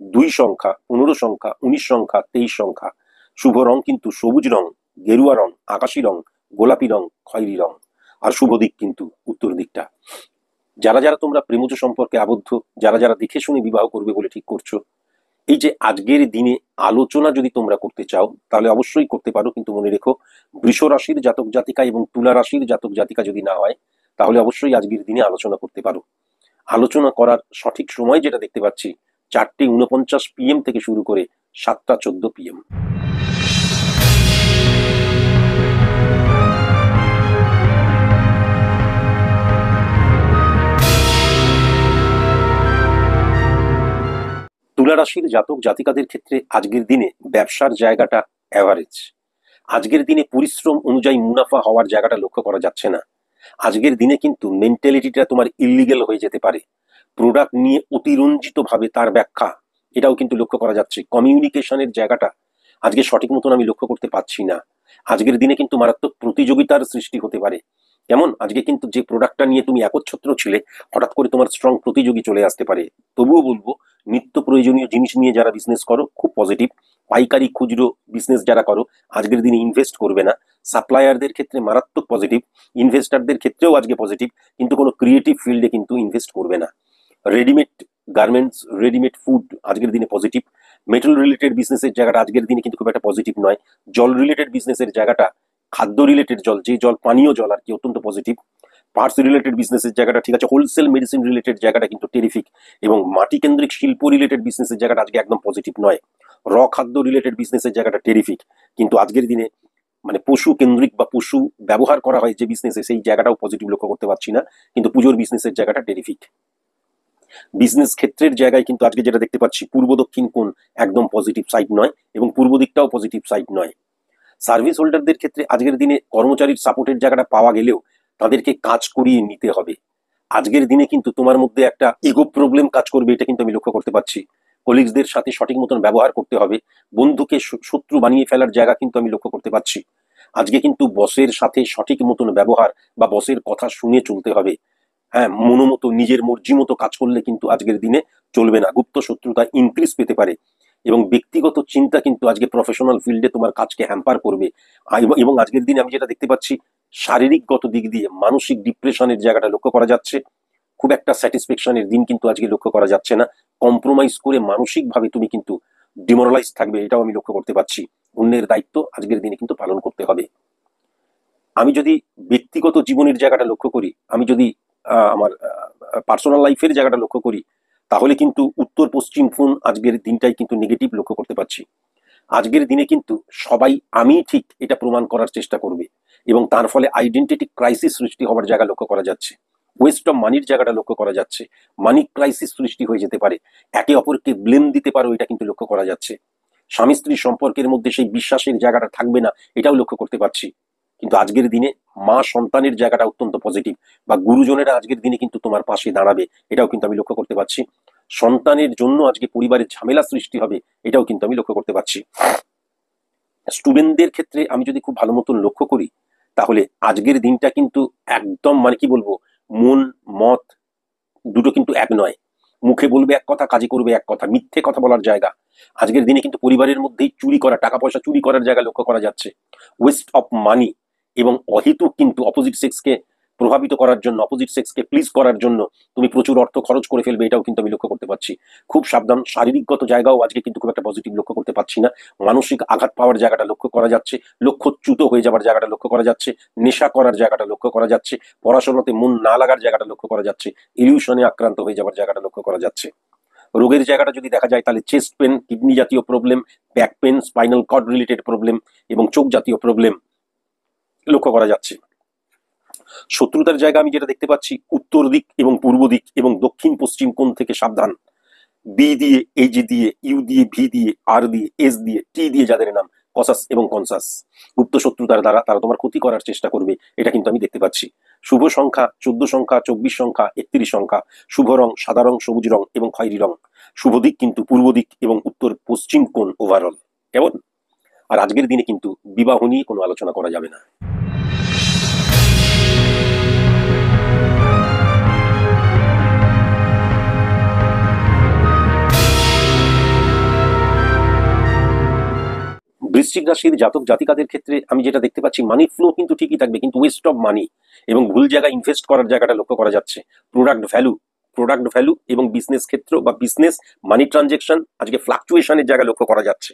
2 সংখ্যা, 15 সংখ্যা, 19 সংখ্যা, 23 সংখ্যা। শুভ রং কিন্তু সবুজ রং, গেরুয়া রং, আকাশি রং, গোলাপি রং, খয়েরি রং। আর শুভ দিক কিন্তু উত্তর দিকটা। যারা যারা তোমরা প্রেমজ সম্পর্কে আবদ্ধ, যারা যারা দেখে শুনে বিবাহ করবে বলে ঠিক করছো, এই যে আজকের দিনে আলোচনা যদি তোমরা করতে চাও, তাহলে অবশ্যই করতে পারো। কিন্তু মনে রেখো, বৃষ রাশির জাতক জাতিকা এবং তুলা রাশির জাতক জাতিকা যদি না হয়, তাহলে অবশ্যই আজকের দিনে আলোচনা করতে পারো। আলোচনা করার সঠিক সময় যেটা দেখতে পাচ্ছি, 4:49 PM থেকে শুরু করে 7:14 PM। তুলা রাশির জাতক জাতিকাদের ক্ষেত্রে আজকের দিনে ব্যবসার জায়গাটা অ্যাভারেজ। আজকের দিনে পরিশ্রম অনুযায়ী মুনাফা হওয়ার জায়গাটা লক্ষ্য করা যাচ্ছে না। আজকের দিনে কিন্তু মেন্টালিটিটা তোমার ইলিগেল হয়ে যেতে পারে। প্রোডাক্ট নিয়ে অতিরঞ্জিত ভাবে তার ব্যাখ্যা, এটাও কিন্তু লক্ষ্য করা যাচ্ছে। কমিউনিকেশনের জায়গাটা আজকে সঠিক মতন আমি লক্ষ্য করতে পারছি না। আজকের দিনে কিন্তু মারাত্মক প্রতিযোগিতার সৃষ্টি হতে পারে। কেমন, আজকে কিন্তু যে প্রোডাক্টটা নিয়ে তুমি একচ্ছত্র ছিলে, হঠাৎ করে তোমার স্ট্রং প্রতিযোগী চলে আসতে পারে। তবুও বলবো, নিত্য প্রয়োজনীয় জিনিস নিয়ে যারা বিজনেস করো খুব পজিটিভ। পাইকারি খুচরো বিজনেস যারা করো, আজকের দিনে ইনভেস্ট করবে না। সাপ্লায়ারদের ক্ষেত্রে মারাত্মক পজিটিভ, ইনভেস্টারদের ক্ষেত্রেও আজকে পজিটিভ, কিন্তু কোনো ক্রিয়েটিভ ফিল্ডে কিন্তু ইনভেস্ট করবে না। রেডিমেড গার্মেন্টস, রেডিমেড ফুড আজকের দিনে পজিটিভ। মেটাল রিলেটেড বিজনেসের জায়গাটা আজকের দিনে কিন্তু খুব একটা পজিটিভ নয়। জল রিলেটেড বিজনেসের জায়গাটা, খাদ্য রিলেটেড জল, যে জল পানীয় জল আর কি, অত্যন্ত পজিটিভ। পার্টস রিলেটেড বিজনেসের জায়গাটা ঠিক আছে। হোলসেল মেডিসিন রিলেটেড জায়গাটা কিন্তু টেরিফিক। এবং মাটি কেন্দ্রিক শিল্প রিলেটেড বিজনেসের জায়গাটা আজকে একদম পজিটিভ নয়। র খাদ্য রিলেটেড বিজনেসের জায়গাটা টেরিফিক। কিন্তু আজকের দিনে মানে পশু কেন্দ্রিক বা পশু ব্যবহার করা হয় যে বিজনেসে, সেই জায়গাটাও পজিটিভ লক্ষ্য করতে পারছি না। কিন্তু পুজোর বিজনেসের জায়গাটা টেরিফিক। বিজনেস ক্ষেত্রের জায়গায় কিন্তু আজকে যেটা দেখতে পাচ্ছি, পূর্ব দক্ষিণ কোণ একদম পজিটিভ সাইড নয় এবং পূর্ব দিকটাও পজিটিভ সাইড নয়। সার্ভিস হোল্ডারদের ক্ষেত্রে আজকের দিনে কর্মচারীর সাপোর্টের জায়গাটা পাওয়া গেলেও তাদেরকে কাজ করিয়ে নিতে হবে। আজকের দিনে কিন্তু তোমার মধ্যে একটা ইগো প্রবলেম কাজ করবে, এটা কিন্তু আমি লক্ষ্য করতে পারছি। কলিগসদের সাথে সঠিক মতন ব্যবহার করতে হবে। বন্ধুকে শত্রু বানিয়ে ফেলার জায়গা কিন্তু আমি লক্ষ্য করতে পারছি। আজকে কিন্তু বসের সাথে সঠিক মতন ব্যবহার বা বসের কথা শুনে চলতে হবে। হ্যাঁ, মনোমতো নিজের মর্জি মতো কাজ করলে কিন্তু আজকের দিনে চলবে না, গুপ্ত শত্রুতা ইনক্রিজ পেতে পারে এবং ব্যক্তিগত চিন্তা কিন্তু আজকে প্রফেশনাল ফিল্ডে তোমার কাজকে হ্যাম্পার করবে। এবং আজকের দিনে আমি যেটা দেখতে পাচ্ছি, শারীরিকগত দিক দিয়ে মানসিক ডিপ্রেশনের জায়গাটা লক্ষ্য করা যাচ্ছে। খুব একটা স্যাটিসফ্যাকশনের দিন কিন্তু আজকে লক্ষ্য করা যাচ্ছে না। কম্প্রোমাইজ করে মানসিকভাবে তুমি কিন্তু ডিমোরালাইজ থাকবে, এটাও আমি লক্ষ্য করতে পারছি। অন্যের দায়িত্ব আজকের দিনে কিন্তু পালন করতে হবে। আমি যদি ব্যক্তিগত জীবনের জায়গাটা লক্ষ্য করি, আমি যদি আমার পার্সোনাল লাইফের জায়গাটা লক্ষ্য করি, তাহলে কিন্তু উত্তর পশ্চিম কোণ আজকের দিনটাই কিন্তু নেগেটিভ লক্ষ্য করতে পারছি। আজকের দিনে কিন্তু সবাই আমি ঠিক এটা প্রমাণ করার চেষ্টা করবে এবং তার ফলে আইডেন্টিটি ক্রাইসিস সৃষ্টি হওয়ার জায়গা লক্ষ্য করা যাচ্ছে। ওয়েস্ট অফ মানির জায়গাটা লক্ষ্য করা যাচ্ছে। মানি ক্রাইসিস সৃষ্টি হয়ে যেতে পারে, একে অপরকে ব্লেম দিতে পারো, এটা কিন্তু লক্ষ্য করা যাচ্ছে। স্বামী স্ত্রী সম্পর্কের মধ্যে সেই বিশ্বাসের জায়গাটা থাকবে না, এটাও লক্ষ্য করতে পারছি। কিন্তু আজকের দিনে মা সন্তানের জায়গাটা অত্যন্ত পজিটিভ, বা গুরুজনেরা আজকের দিনে কিন্তু তোমার পাশে দাঁড়াবে, এটাও কিন্তু আমি লক্ষ্য করতে পারছি। সন্তানের জন্য আজকে পরিবারের ঝামেলা সৃষ্টি হবে, এটাও কিন্তু আমি লক্ষ্য করতে পারছি। স্টুডেন্টদের ক্ষেত্রে আমি যদি খুব ভালো মতন লক্ষ্য করি, তাহলে আজকের দিনটা কিন্তু একদম মানে কি বলবো, মন মত দুটো কিন্তু এক নয়। মুখে বলবে এক কথা, কাজে করবে এক কথা, মিথ্যে কথা বলার জায়গা। আজকের দিনে কিন্তু পরিবারের মধ্যেই চুরি করা, টাকা পয়সা চুরি করার জায়গা লক্ষ্য করা যাচ্ছে। ওয়েস্ট অফ মানি এবং অহেতুক কিন্তু অপোজিট সেক্সকে প্রভাবিত করার জন্য, অপোজিট সেক্সকে প্লিজ করার জন্য তুমি প্রচুর অর্থ খরচ করে ফেলবে, এটাও কিন্তু আমি লক্ষ্য করতে পারছি। খুব সাবধান। শারীরিকগত জায়গাও আজকে কিন্তু খুব একটা পজিটিভ লক্ষ্য করতে পারছি না। মানসিক আঘাত পাওয়ার জায়গাটা লক্ষ্য করা যাচ্ছে, লক্ষ্যচ্যুত হয়ে যাবার জায়গাটা লক্ষ্য করা যাচ্ছে, নেশা করার জায়গাটা লক্ষ্য করা যাচ্ছে, পড়াশোনাতে মন না লাগার জায়গাটা লক্ষ্য করা যাচ্ছে, ইলিউশনে আক্রান্ত হয়ে যাবার জায়গাটা লক্ষ্য করা যাচ্ছে। রোগের জায়গাটা যদি দেখা যায়, তাহলে চেস্ট পেন, কিডনি জাতীয় problem, back pain, spinal cord related problem এবং চোখ জাতীয় প্রবলেম লক্ষ্য করা যাচ্ছে। শত্রুতার জায়গা আমি যেটা দেখতে পাচ্ছি, উত্তর দিক এবং পূর্ব দিক এবং দক্ষিণ পশ্চিম কোণ থেকে সাবধান। বি দিয়ে, এইচ দিয়ে, ইউ দিয়ে, ভি দিয়ে, আর দিয়ে, এস দিয়ে, টি দিয়ে যাদের নাম কসাস এবং কনসাস, গুপ্ত শত্রুতার দ্বারা তারা তোমার ক্ষতি করার চেষ্টা করবে, এটা কিন্তু আমি দেখতে পাচ্ছি। শুভ সংখ্যা 14 সংখ্যা, 24 সংখ্যা, 31 সংখ্যা। শুভ রং সাদা রং, সবুজ রং এবং খয়েরি রং। শুভ দিক কিন্তু পূর্ব দিক এবং উত্তর পশ্চিম কোণ ওভারঅল। কেমন? আর আজকের দিনে কিন্তু বিবাহ নিয়ে কোনো আলোচনা করা যাবে না। বৃশ্চিক রাশির জাতক জাতিকাদের ক্ষেত্রে আমি যেটা দেখতে পাচ্ছি, মানি ফ্লো কিন্তু ঠিকই থাকবে, কিন্তু ওয়েস্ট অফ মানি এবং ভুল জায়গায় ইনভেস্ট করার জায়গাটা লক্ষ্য করা যাচ্ছে। প্রোডাক্ট ভ্যালু এবং বিজনেস ক্ষেত্র বা বিজনেস মানি ট্রানজেকশন আজকে ফ্লাকচুয়েশনের জায়গা লক্ষ্য করা যাচ্ছে।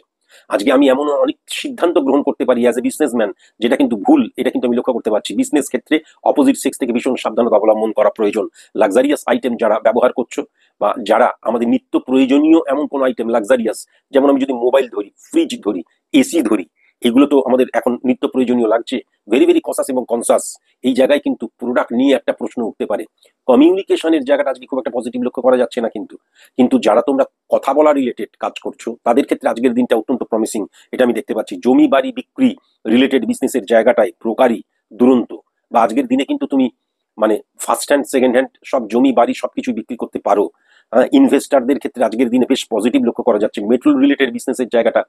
আজকে আমি এমন অনেক সিদ্ধান্ত গ্রহণ করতে পারি অ্যাজ এ বিজনেসম্যান, যেটা কিন্তু ভুল, এটা কিন্তু আমি লক্ষ্য করতে পারছি। বিজনেস ক্ষেত্রে অপোজিট সেক্স থেকে ভীষণ সাবধানতা অবলম্বন করা প্রয়োজন। লাক্সারিয়াস আইটেম যারা ব্যবহার করছো, বা যারা আমাদের নিত্য প্রয়োজনীয় এমন কোনো আইটেম লাক্সারিয়াস, যেমন আমি যদি মোবাইল ধরি, ফ্রিজ ধরি, এসি ধরি, এগুলো তো আমাদের এখন নিত্য প্রয়োজনীয় লাগছে। ভেরি ভেরি কসাস এবং কনসাস। এই জায়গায় কিন্তু প্রোডাক্ট নিয়ে একটা প্রশ্ন উঠতে পারে। কমিউনিকেশনের জায়গাটা আজকে খুব একটা পজিটিভ লক্ষ্য করা যাচ্ছে না, কিন্তু যারা তোমরা কথা বলা রিলেটেড কাজ করছো, তাদের ক্ষেত্রে আজকের দিনটা অত্যন্ত প্রমিসিং, এটা আমি দেখতে পাচ্ছি। জমি বাড়ি বিক্রি রিলেটেড বিজনেসের জায়গাটায় প্রকারী দুরন্ত, বা আজকের দিনে কিন্তু তুমি মানে ফার্স্ট হ্যান্ড, সেকেন্ড হ্যান্ড সব জমি বাড়ি সবকিছু বিক্রি করতে পারো। ইনভেস্টারদের ক্ষেত্রে আজকের দিনে বেশ পজিটিভ লক্ষ্য করা যাচ্ছে। মেট্রো রিলেটেড বিজনেসের জায়গাটা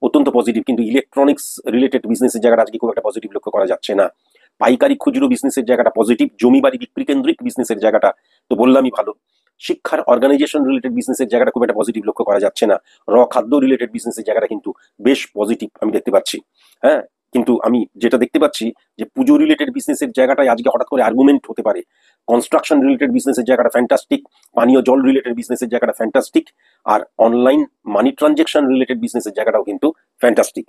অত্যন্ত পজিটিভ, কিন্তু ইলেকট্রনিক্স রিলেটেড বিজনেসের জায়গাটা আজকে খুব একটা পজিটিভ লক্ষ্য করা যাচ্ছে না। পাইকারি খুচরো বিজনেসের জায়গাটা পজিটিভ, জমি বাড়ি বিক্রি কেন্দ্রিক বিজনেসের জায়গাটা তো বললামই ভালো। শিক্ষার অর্গানাইজেশন রিলেটেড বিজনেসের জায়গাটা খুব একটা পজিটিভ লক্ষ্য করা যাচ্ছে না। খাদ্য রিলেটেড বিজনেসের জায়গাটা কিন্তু বেশ পজিটিভ আমি দেখতে পাচ্ছি। হ্যাঁ, কিন্তু আমি যেটা দেখতে পাচ্ছি যে পুজো রিলেটেড বিজনেসের জায়গাটায় আজকে হঠাৎ করে আর্গুমেন্ট হতে পারে। কনস্ট্রাকশন রিলেটেড বিজনেসের জায়গাটা ফ্যান্টাস্টিক, পানীয় জল রিলেটেড বিজনেসের জায়গাটা ফ্যান্টাস্টিক, আর অনলাইন মানি ট্রানজেকশন রিলেটেড বিজনেসের জায়গাটাও কিন্তু ফ্যান্টাস্টিক।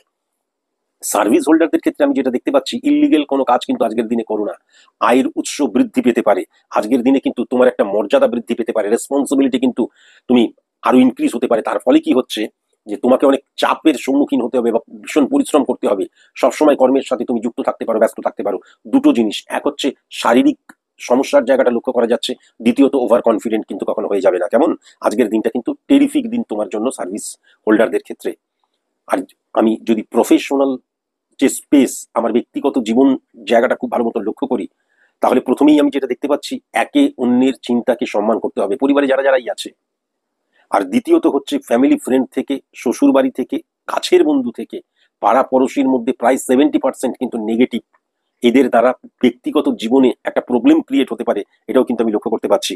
সার্ভিস হোল্ডারদের ক্ষেত্রে আমি যেটা দেখতে পাচ্ছি, ইলিগেল কোনো কাজ কিন্তু আজকের দিনে করো না। আয়ের উৎস বৃদ্ধি পেতে পারে আজকের দিনে, কিন্তু তোমার একটা মর্যাদা বৃদ্ধি পেতে পারে, রেসপন্সিবিলিটি কিন্তু তুমি আরো ইনক্রিজ হতে পারে। তার ফলে কি হচ্ছে যে তোমাকে অনেক চাপের সম্মুখীন হতে হবে বা ভীষণ পরিশ্রম করতে হবে। সবসময় কর্মের সাথে তুমি যুক্ত থাকতে পারো, ব্যস্ত থাকতে পারো। দুটো জিনিস, এক হচ্ছে শারীরিক সমস্যার জায়গাটা লক্ষ্য করা যাচ্ছে, দ্বিতীয়ত ওভার কনফিডেন্ট কিন্তু কখনো হয়ে যাবে না। কেমন? আজকের দিনটা কিন্তু টেরিফিক দিন তোমার জন্য সার্ভিস হোল্ডারদের ক্ষেত্রে। আর আমি যদি প্রফেশনাল যে স্পেস, আমার ব্যক্তিগত জীবন জায়গাটা খুব ভালো মতো লক্ষ্য করি, তাহলে প্রথমেই আমি যেটা দেখতে পাচ্ছি, একে অন্যের চিন্তাকে সম্মান করতে হবে, পরিবারে যারা যারাই আছে। আর দ্বিতীয়ত হচ্ছে ফ্যামিলি ফ্রেন্ড থেকে, শ্বশুর বাড়ি থেকে, কাছের বন্ধু থেকে, পাড়া পড়শির মধ্যে প্রায় 70% কিন্তু নেগেটিভ এদের দ্বারা ব্যক্তিগত জীবনে একটা প্রবলেম ক্রিয়েট হতে পারে, এটাও কিন্তু আমি লক্ষ্য করতে পারছি।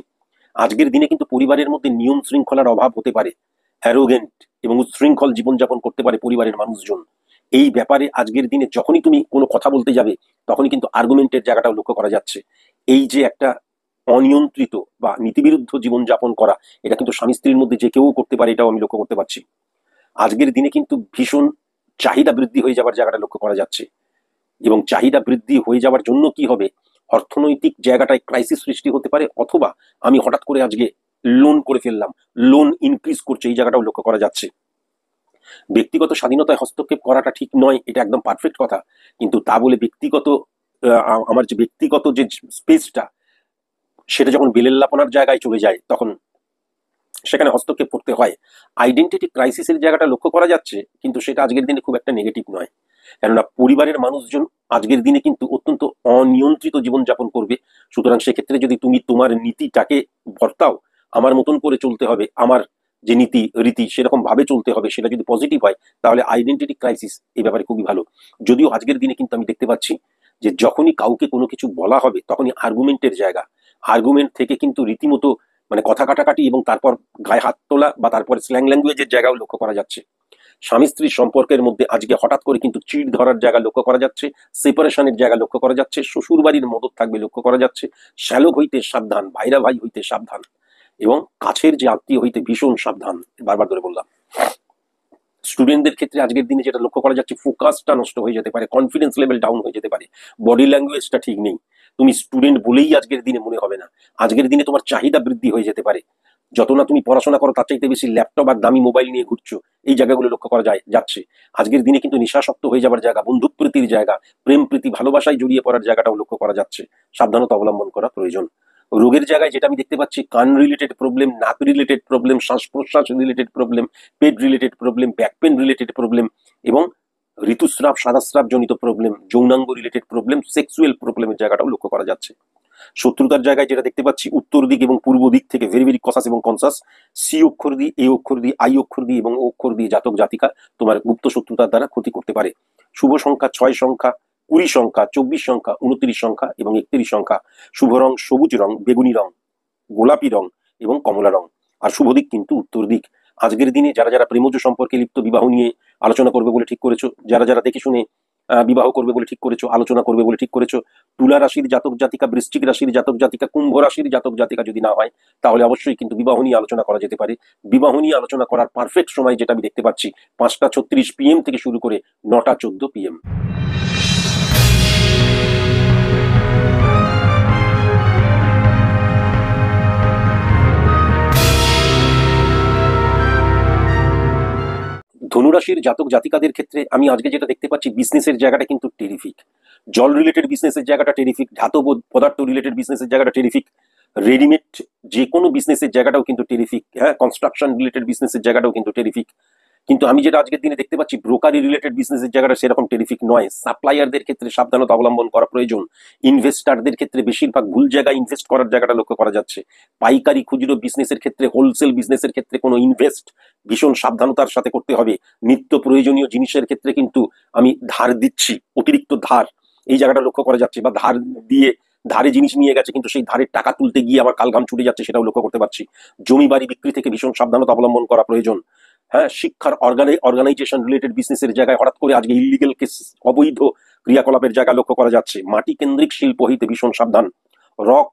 আজকের দিনে কিন্তু পরিবারের মধ্যে নিয়ম শৃঙ্খলার অভাব হতে পারে, অ্যারোগেন্ট এবং উচ্ছৃঙ্খল জীবনযাপন করতে পারে পরিবারের মানুষজন। এই ব্যাপারে আজকের দিনে যখনই তুমি কোনো কথা বলতে যাবে তখনই কিন্তু আর্গুমেন্টের জায়গাটাও লক্ষ্য করা যাচ্ছে। এই যে একটা অনিয়ন্ত্রিত বা নীতিবিরুদ্ধ জীবনযাপন করা, এটা কিন্তু স্বামী স্ত্রীর মধ্যে যে কেউ করতে পারে, এটাও আমি লক্ষ্য করতে পারছি। আজকের দিনে কিন্তু ভীষণ চাহিদা বৃদ্ধি হয়ে যাওয়ার জায়গাটা লক্ষ্য করা যাচ্ছে, এবং চাহিদা বৃদ্ধি হয়ে যাওয়ার জন্য কি হবে, অর্থনৈতিক জায়গাটায় ক্রাইসিস সৃষ্টি হতে পারে, অথবা আমি হঠাৎ করে আজকে লোন করে ফেললাম, লোন ইনক্রিজ করছে, এই জায়গাটাও লক্ষ্য করা যাচ্ছে। ব্যক্তিগত স্বাধীনতায় হস্তক্ষেপ করাটা ঠিক নয়, এটা একদম পারফেক্ট কথা, কিন্তু তা বলে ব্যক্তিগত আমার যে ব্যক্তিগত যে স্পেসটা, সেটা যখন বেলেল্লাপনার জায়গায় চলে যায় তখন সেখানে হস্তক্ষেপ করতে হয়। আইডেন্টিটি ক্রাইসিসের জায়গাটা লক্ষ্য করা যাচ্ছে, কিন্তু সেটা আজকের দিনে খুব একটা নেগেটিভ নয়, কেননা পরিবারের মানুষজন আজকের দিনে কিন্তু অত্যন্ত অনিয়ন্ত্রিত জীবনযাপন করবে। সুতরাং সেক্ষেত্রে যদি তুমি তোমার নীতিটাকে বর্তাও, আমার মতন করে চলতে হবে, আমার যে নীতি রীতি সেরকম ভাবে চলতে হবে, সেটা যদি পজিটিভ হয় তাহলে আইডেন্টিটি ক্রাইসিস এই ব্যাপারে খুবই ভালো। যদিও আজকের দিনে কিন্তু আমি দেখতে পাচ্ছি যে যখনই কাউকে কোনো কিছু বলা হবে তখনই আর্গুমেন্টের জায়গা, আর্গুমেন্ট থেকে কিন্তু রীতিমতো মানে কথা কাটাকাটি এবং তারপর গায়ে হাত তোলা বা তারপর স্ল্যাং ল্যাঙ্গুয়েজের জায়গাও লক্ষ্য করা যাচ্ছে। স্বামী স্ত্রীর সম্পর্কের মধ্যে আজকে হঠাৎ করে কিন্তু চিড় ধরার জায়গা লক্ষ্য করা যাচ্ছে, সেপারেশনের জায়গা লক্ষ্য করা যাচ্ছে, শ্বশুর বাড়ির মদত থাকবে লক্ষ্য করা যাচ্ছে, শ্যালক হইতে সাবধান, ভাইরা ভাই হইতে সাবধান, এবং কাছের যে আত্মীয় হইতে ভীষণ সাবধান, বারবার ধরে বললাম। স্টুডেন্টদের ক্ষেত্রে আজকের দিনে যেটা লক্ষ্য করা যাচ্ছে, ফোকাসটা নষ্ট হয়ে যেতে পারে, কনফিডেন্স লেভেল ডাউন হয়ে যেতে পারে, বডি ল্যাঙ্গুয়েজটা ঠিক নেই, তুমি স্টুডেন্ট বলেই আজকের দিনে মনে হবে না, আজকের দিনে তোমার চাহিদা বৃদ্ধি হয়ে যেতে পারে, যত না তুমি পড়াশোনা করো তার চাইতে বেশি ল্যাপটপ আর দামি মোবাইল নিয়ে ঘুরছো, এই জায়গাগুলো লক্ষ্য করা যাচ্ছে। আজকের দিনে কিন্তু নেশাসক্ত হয়ে যাবার জায়গা, বন্ধুপ্রীতির জায়গা, প্রেম প্রীতি ভালোবাসায় জড়িয়ে পড়ার জায়গাটাও লক্ষ্য করা যাচ্ছে, সাবধানতা অবলম্বন করা প্রয়োজন। রোগের জায়গায় যেটা আমি দেখতে পাচ্ছি, কান রিলেটেড প্রবলেম, নাক রিলেটেড প্রবলেম, শ্বাস প্রশ্বাস রিলেটেড প্রবলেম, পেট related problem, back pain related problem, এবং ঋতুস্রাব সাদাস্রাব জনিত প্রবলেম, যৌনাঙ্গ রিলেটেড প্রবলেম, সেক্সুয়াল প্রবলেমের জায়গাটাও লক্ষ্য করা যাচ্ছে। শত্রুতার জায়গায় যেটা দেখতে পাচ্ছি, উত্তর দিক এবং পূর্ব দিক থেকে ভেরি ভেরি কসাস এবং কনসাস, সি অক্ষর দিয়ে, এ অক্ষর দিয়ে, আই অক্ষর দিয়ে এবং ও অক্ষর দিয়ে জাতক জাতিকা তোমার গুপ্ত শত্রুতার দ্বারা ক্ষতি করতে পারে। শুভ সংখ্যা 6 সংখ্যা, 20 সংখ্যা, 24 সংখ্যা, 29 সংখ্যা এবং 31 সংখ্যা। শুভ রং সবুজ রং, বেগুনি রং, গোলাপি রং এবং কমলা রং। আর শুভ দিক কিন্তু উত্তর দিক। আজকের দিনে যারা যারা প্রেমজ সম্পর্কে লিপ্ত, বিবাহ নিয়ে আলোচনা করবে বলে ঠিক করেছো, যারা যারা দেখে শুনে বিবাহ করবে বলে ঠিক করেছো, আলোচনা করবে বলে ঠিক করেছো, তুলা রাশির জাতক জাতিকা, বৃশ্চিক রাশির জাতক জাতিকা, কুম্ভ রাশির জাতক জাতিকা যদি না হয়, তাহলে অবশ্যই কিন্তু বিবাহ নিয়ে আলোচনা করা যেতে পারে। বিবাহ নিয়ে আলোচনা করার পারফেক্ট সময় যেটা আমি দেখতে পাচ্ছি, 5টা 36 PM থেকে শুরু করে 9টা 14 PM। ধনুরাশির জাতক জাতিকাদের ক্ষেত্রে আমি আজকে যেটা দেখতে পাচ্ছি, বিজনেসের জায়গাটা কিন্তু টেরিফিক, জল রিলেটেড বিজনেসের জায়গাটা টেরিফিক, ধাতব পদার্থ রিলেটেড বিজনেসের জায়গাটা টেরিফিক, রেডিমেড যে কোনো বিজনেসের জায়গাটাও কিন্তু টেরিফিক, হ্যাঁ, কনস্ট্রাকশন রিলেটেড বিজনেসের জায়গাটাও কিন্তু টেরিফিক। কিন্তু আমি যেটা আজকের দিনে দেখতে পাচ্ছি, ব্রোকারি রিলেটেড বিজনেসের জায়গাটা সেরকম টেরিফিক নয়। সাপ্লায়ারদের ক্ষেত্রে সাবধানতা অবলম্বন করা প্রয়োজন। ইনভেস্টারদের ক্ষেত্রে বেশিরভাগ ভুল জায়গায় ইনভেস্ট করার জায়গাটা লক্ষ্য করা যাচ্ছে। পাইকারি খুচরো বিজনেসের ক্ষেত্রে, হোলসেল বিজনেসের ক্ষেত্রে কোনো ইনভেস্ট ভীষণ সাবধানতার সাথে করতে হবে। নিত্য প্রয়োজনীয় জিনিসের ক্ষেত্রে কিন্তু আমি ধার দিচ্ছি, অতিরিক্ত ধার, এই জায়গাটা লক্ষ্য করা যাচ্ছে, বা ধার দিয়ে ধারে জিনিস নিয়ে গেছে কিন্তু সেই ধারের টাকা তুলতে গিয়ে আমার কালঘাম ছুটে যাচ্ছে, সেটাও লক্ষ্য করতে পারছি। জমি বাড়ি বিক্রি থেকে ভীষণ সাবধানতা অবলম্বন করা প্রয়োজন। হ্যাঁ, শিক্ষার অর্গানাইজেশন রিলেটেড বিজনেসের জায়গায় হঠাৎ করে আজকে ইলিগেল কেস, অবৈধ ক্রিয়াকলাপের জায়গা লক্ষ্য করা যাচ্ছে। মাটি কেন্দ্রিক শিল্প হইতে ভীষণ সাবধান।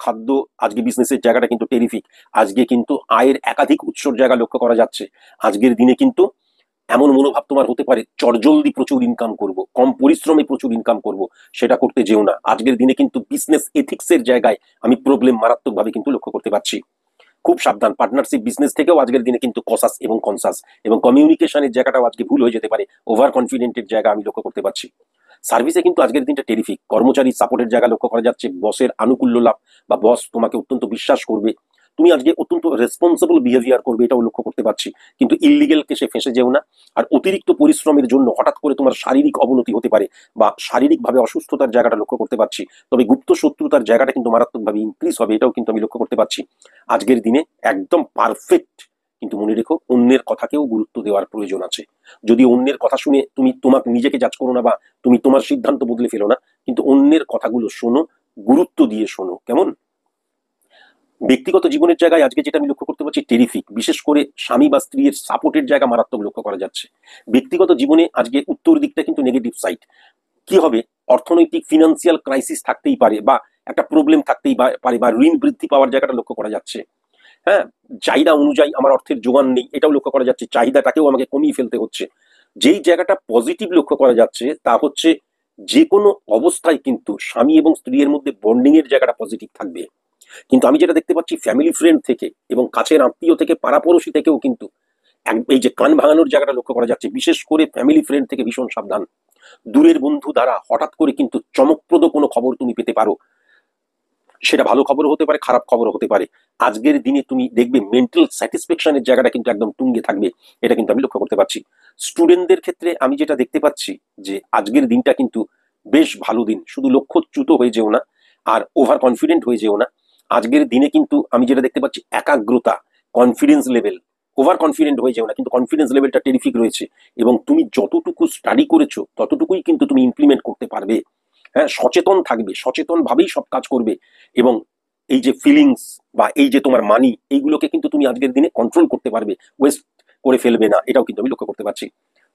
খাদ্য আজকে বিজনেসের জায়গাটা কিন্তু টেরিফিক। আজকে কিন্তু আয়ের একাধিক উৎসর জায়গা লক্ষ্য করা যাচ্ছে। আজকের দিনে কিন্তু এমন মনোভাব তোমার হতে পারে, চটজলদি প্রচুর ইনকাম করব, কম পরিশ্রমে প্রচুর ইনকাম করব, সেটা করতে যেও না। আজকের দিনে কিন্তু বিজনেস এথিক্সের জায়গায় আমি প্রবলেম মারাত্মকভাবে কিন্তু লক্ষ্য করতে পারছি। খুব সাবধান। পার্টনারশিপ বিজনেস থেকেও আজকের দিনে কিন্তু কসাস এবং কনসাস, এবং কমিউনিকেশনের জায়গাটাও আজকে ভুল হয়ে যেতে পারে, ওভার কনফিডেন্টের জায়গা আমি লক্ষ্য করতে পারছি। সার্ভিসে কিন্তু আজকের দিনটা টেরিফিক। কর্মচারী সাপোর্টের জায়গা লক্ষ্য করা যাচ্ছে, বসের আনুকূল্য লাভ, বা বস তোমাকে অত্যন্ত বিশ্বাস করবে, তুমি আজকে অত্যন্ত রেসপন্সিবল বিহেভিয়ার করবে, এটাও লক্ষ্য করতে পারছি। কিন্তু ইলিগেল কেসে ফেঁসে যেও না। আর অতিরিক্ত পরিশ্রমের জন্য হঠাৎ করে তোমার শারীরিক অবনতি হতে পারে, বা শারীরিকভাবে অসুস্থতার জায়গাটা লক্ষ্য করতে পারছি। তবে গুপ্ত শত্রুতার জায়গাটা কিন্তু মারাত্মকভাবে ইনক্রিজ হবে, এটাও কিন্তু আমি লক্ষ্য করতে পারছি। আজকের দিনে একদম পারফেক্ট কিন্তু মনে রেখো অন্যের কথাকেও গুরুত্ব দেওয়ার প্রয়োজন আছে। যদি অন্যের কথা শুনে তুমি তোমাকে নিজেকে জাজ করো না বা তুমি তোমার সিদ্ধান্ত বদলে ফেলো না, কিন্তু অন্যের কথাগুলো শোনো, গুরুত্ব দিয়ে শোনো। কেমন? ব্যক্তিগত জীবনের জায়গায় আজকে যেটা আমি লক্ষ্য করতে পারছি টেরিফিক, বিশেষ করে স্বামী বা স্ত্রীর সাপোর্টের জায়গা মারাত্মক লক্ষ্য করা যাচ্ছে। ব্যক্তিগত জীবনে আজকে উত্তর দিকটা কিন্তু নেগেটিভ সাইড। কি হবে? অর্থনৈতিক ফিনান্সিয়াল ক্রাইসিস থাকতেই পারে, বা একটা প্রবলেম থাকতেই পারে, বা ঋণ বৃদ্ধি পাওয়ার জায়গাটা লক্ষ্য করা যাচ্ছে। হ্যাঁ, চাহিদা অনুযায়ী আমার অর্থের যোগান নেই, এটাও লক্ষ্য করা যাচ্ছে। চাহিদাটাকেও আমাকে কমিয়ে ফেলতে হচ্ছে। যেই জায়গাটা পজিটিভ লক্ষ্য করা যাচ্ছে তা হচ্ছে যে কোনো অবস্থায় কিন্তু স্বামী এবং স্ত্রীর মধ্যে বন্ডিং এর জায়গাটা পজিটিভ থাকবে। কিন্তু আমি যেটা দেখতে পাচ্ছি ফ্যামিলি ফ্রেন্ড থেকে এবং কাছের আত্মীয় থেকে, পাড়াপড়শি থেকেও কিন্তু এই যে কান ভাঙানোর জায়গাটা লক্ষ্য করা যাচ্ছে। বিশেষ করে ফ্যামিলি ফ্রেন্ড থেকে ভীষণ সাবধান। দূরের বন্ধু দ্বারা হঠাৎ করে কিন্তু চমকপ্রদ কোনো খবর তুমি পেতে পারো, সেটা ভালো খবরও হতে পারে, খারাপ খবরও হতে পারে। আজকের দিনে তুমি দেখবে মেন্টাল স্যাটিসফ্যাকশনের জায়গাটা কিন্তু একদম তুঙ্গে থাকবে, এটা কিন্তু আমি লক্ষ্য করতে পারছি। স্টুডেন্টদের ক্ষেত্রে আমি যেটা দেখতে পাচ্ছি যে আজকের দিনটা কিন্তু বেশ ভালো দিন। শুধু লক্ষ্যচ্যুত হয়ে যেও না, আর ওভার কনফিডেন্ট হয়ে যেও না। আজকের দিনে কিন্তু আমি যেটা দেখতে পাচ্ছি একাগ্রতা, কনফিডেন্স লেভেল, ওভার কনফিডেন্ট হয়ে যেও না, কিন্তু কনফিডেন্স লেভেলটা টেরিফিক রয়েছে। এবং তুমি যতটুকু স্টাডি করেছো ততটুকুই কিন্তু তুমি ইমপ্লিমেন্ট করতে পারবে। হ্যাঁ, সচেতন থাকবে, সচেতন ভাবেই সব কাজ করবে। এবং এই যে ফিলিংস বা এই যে তোমার মানি, এইগুলোকে কিন্তু তুমি আজকের দিনে কন্ট্রোল করতে পারবে, ওয়েস্ট করে ফেলবে না, এটাও কিন্তু আমি লক্ষ্য করতে পারছি।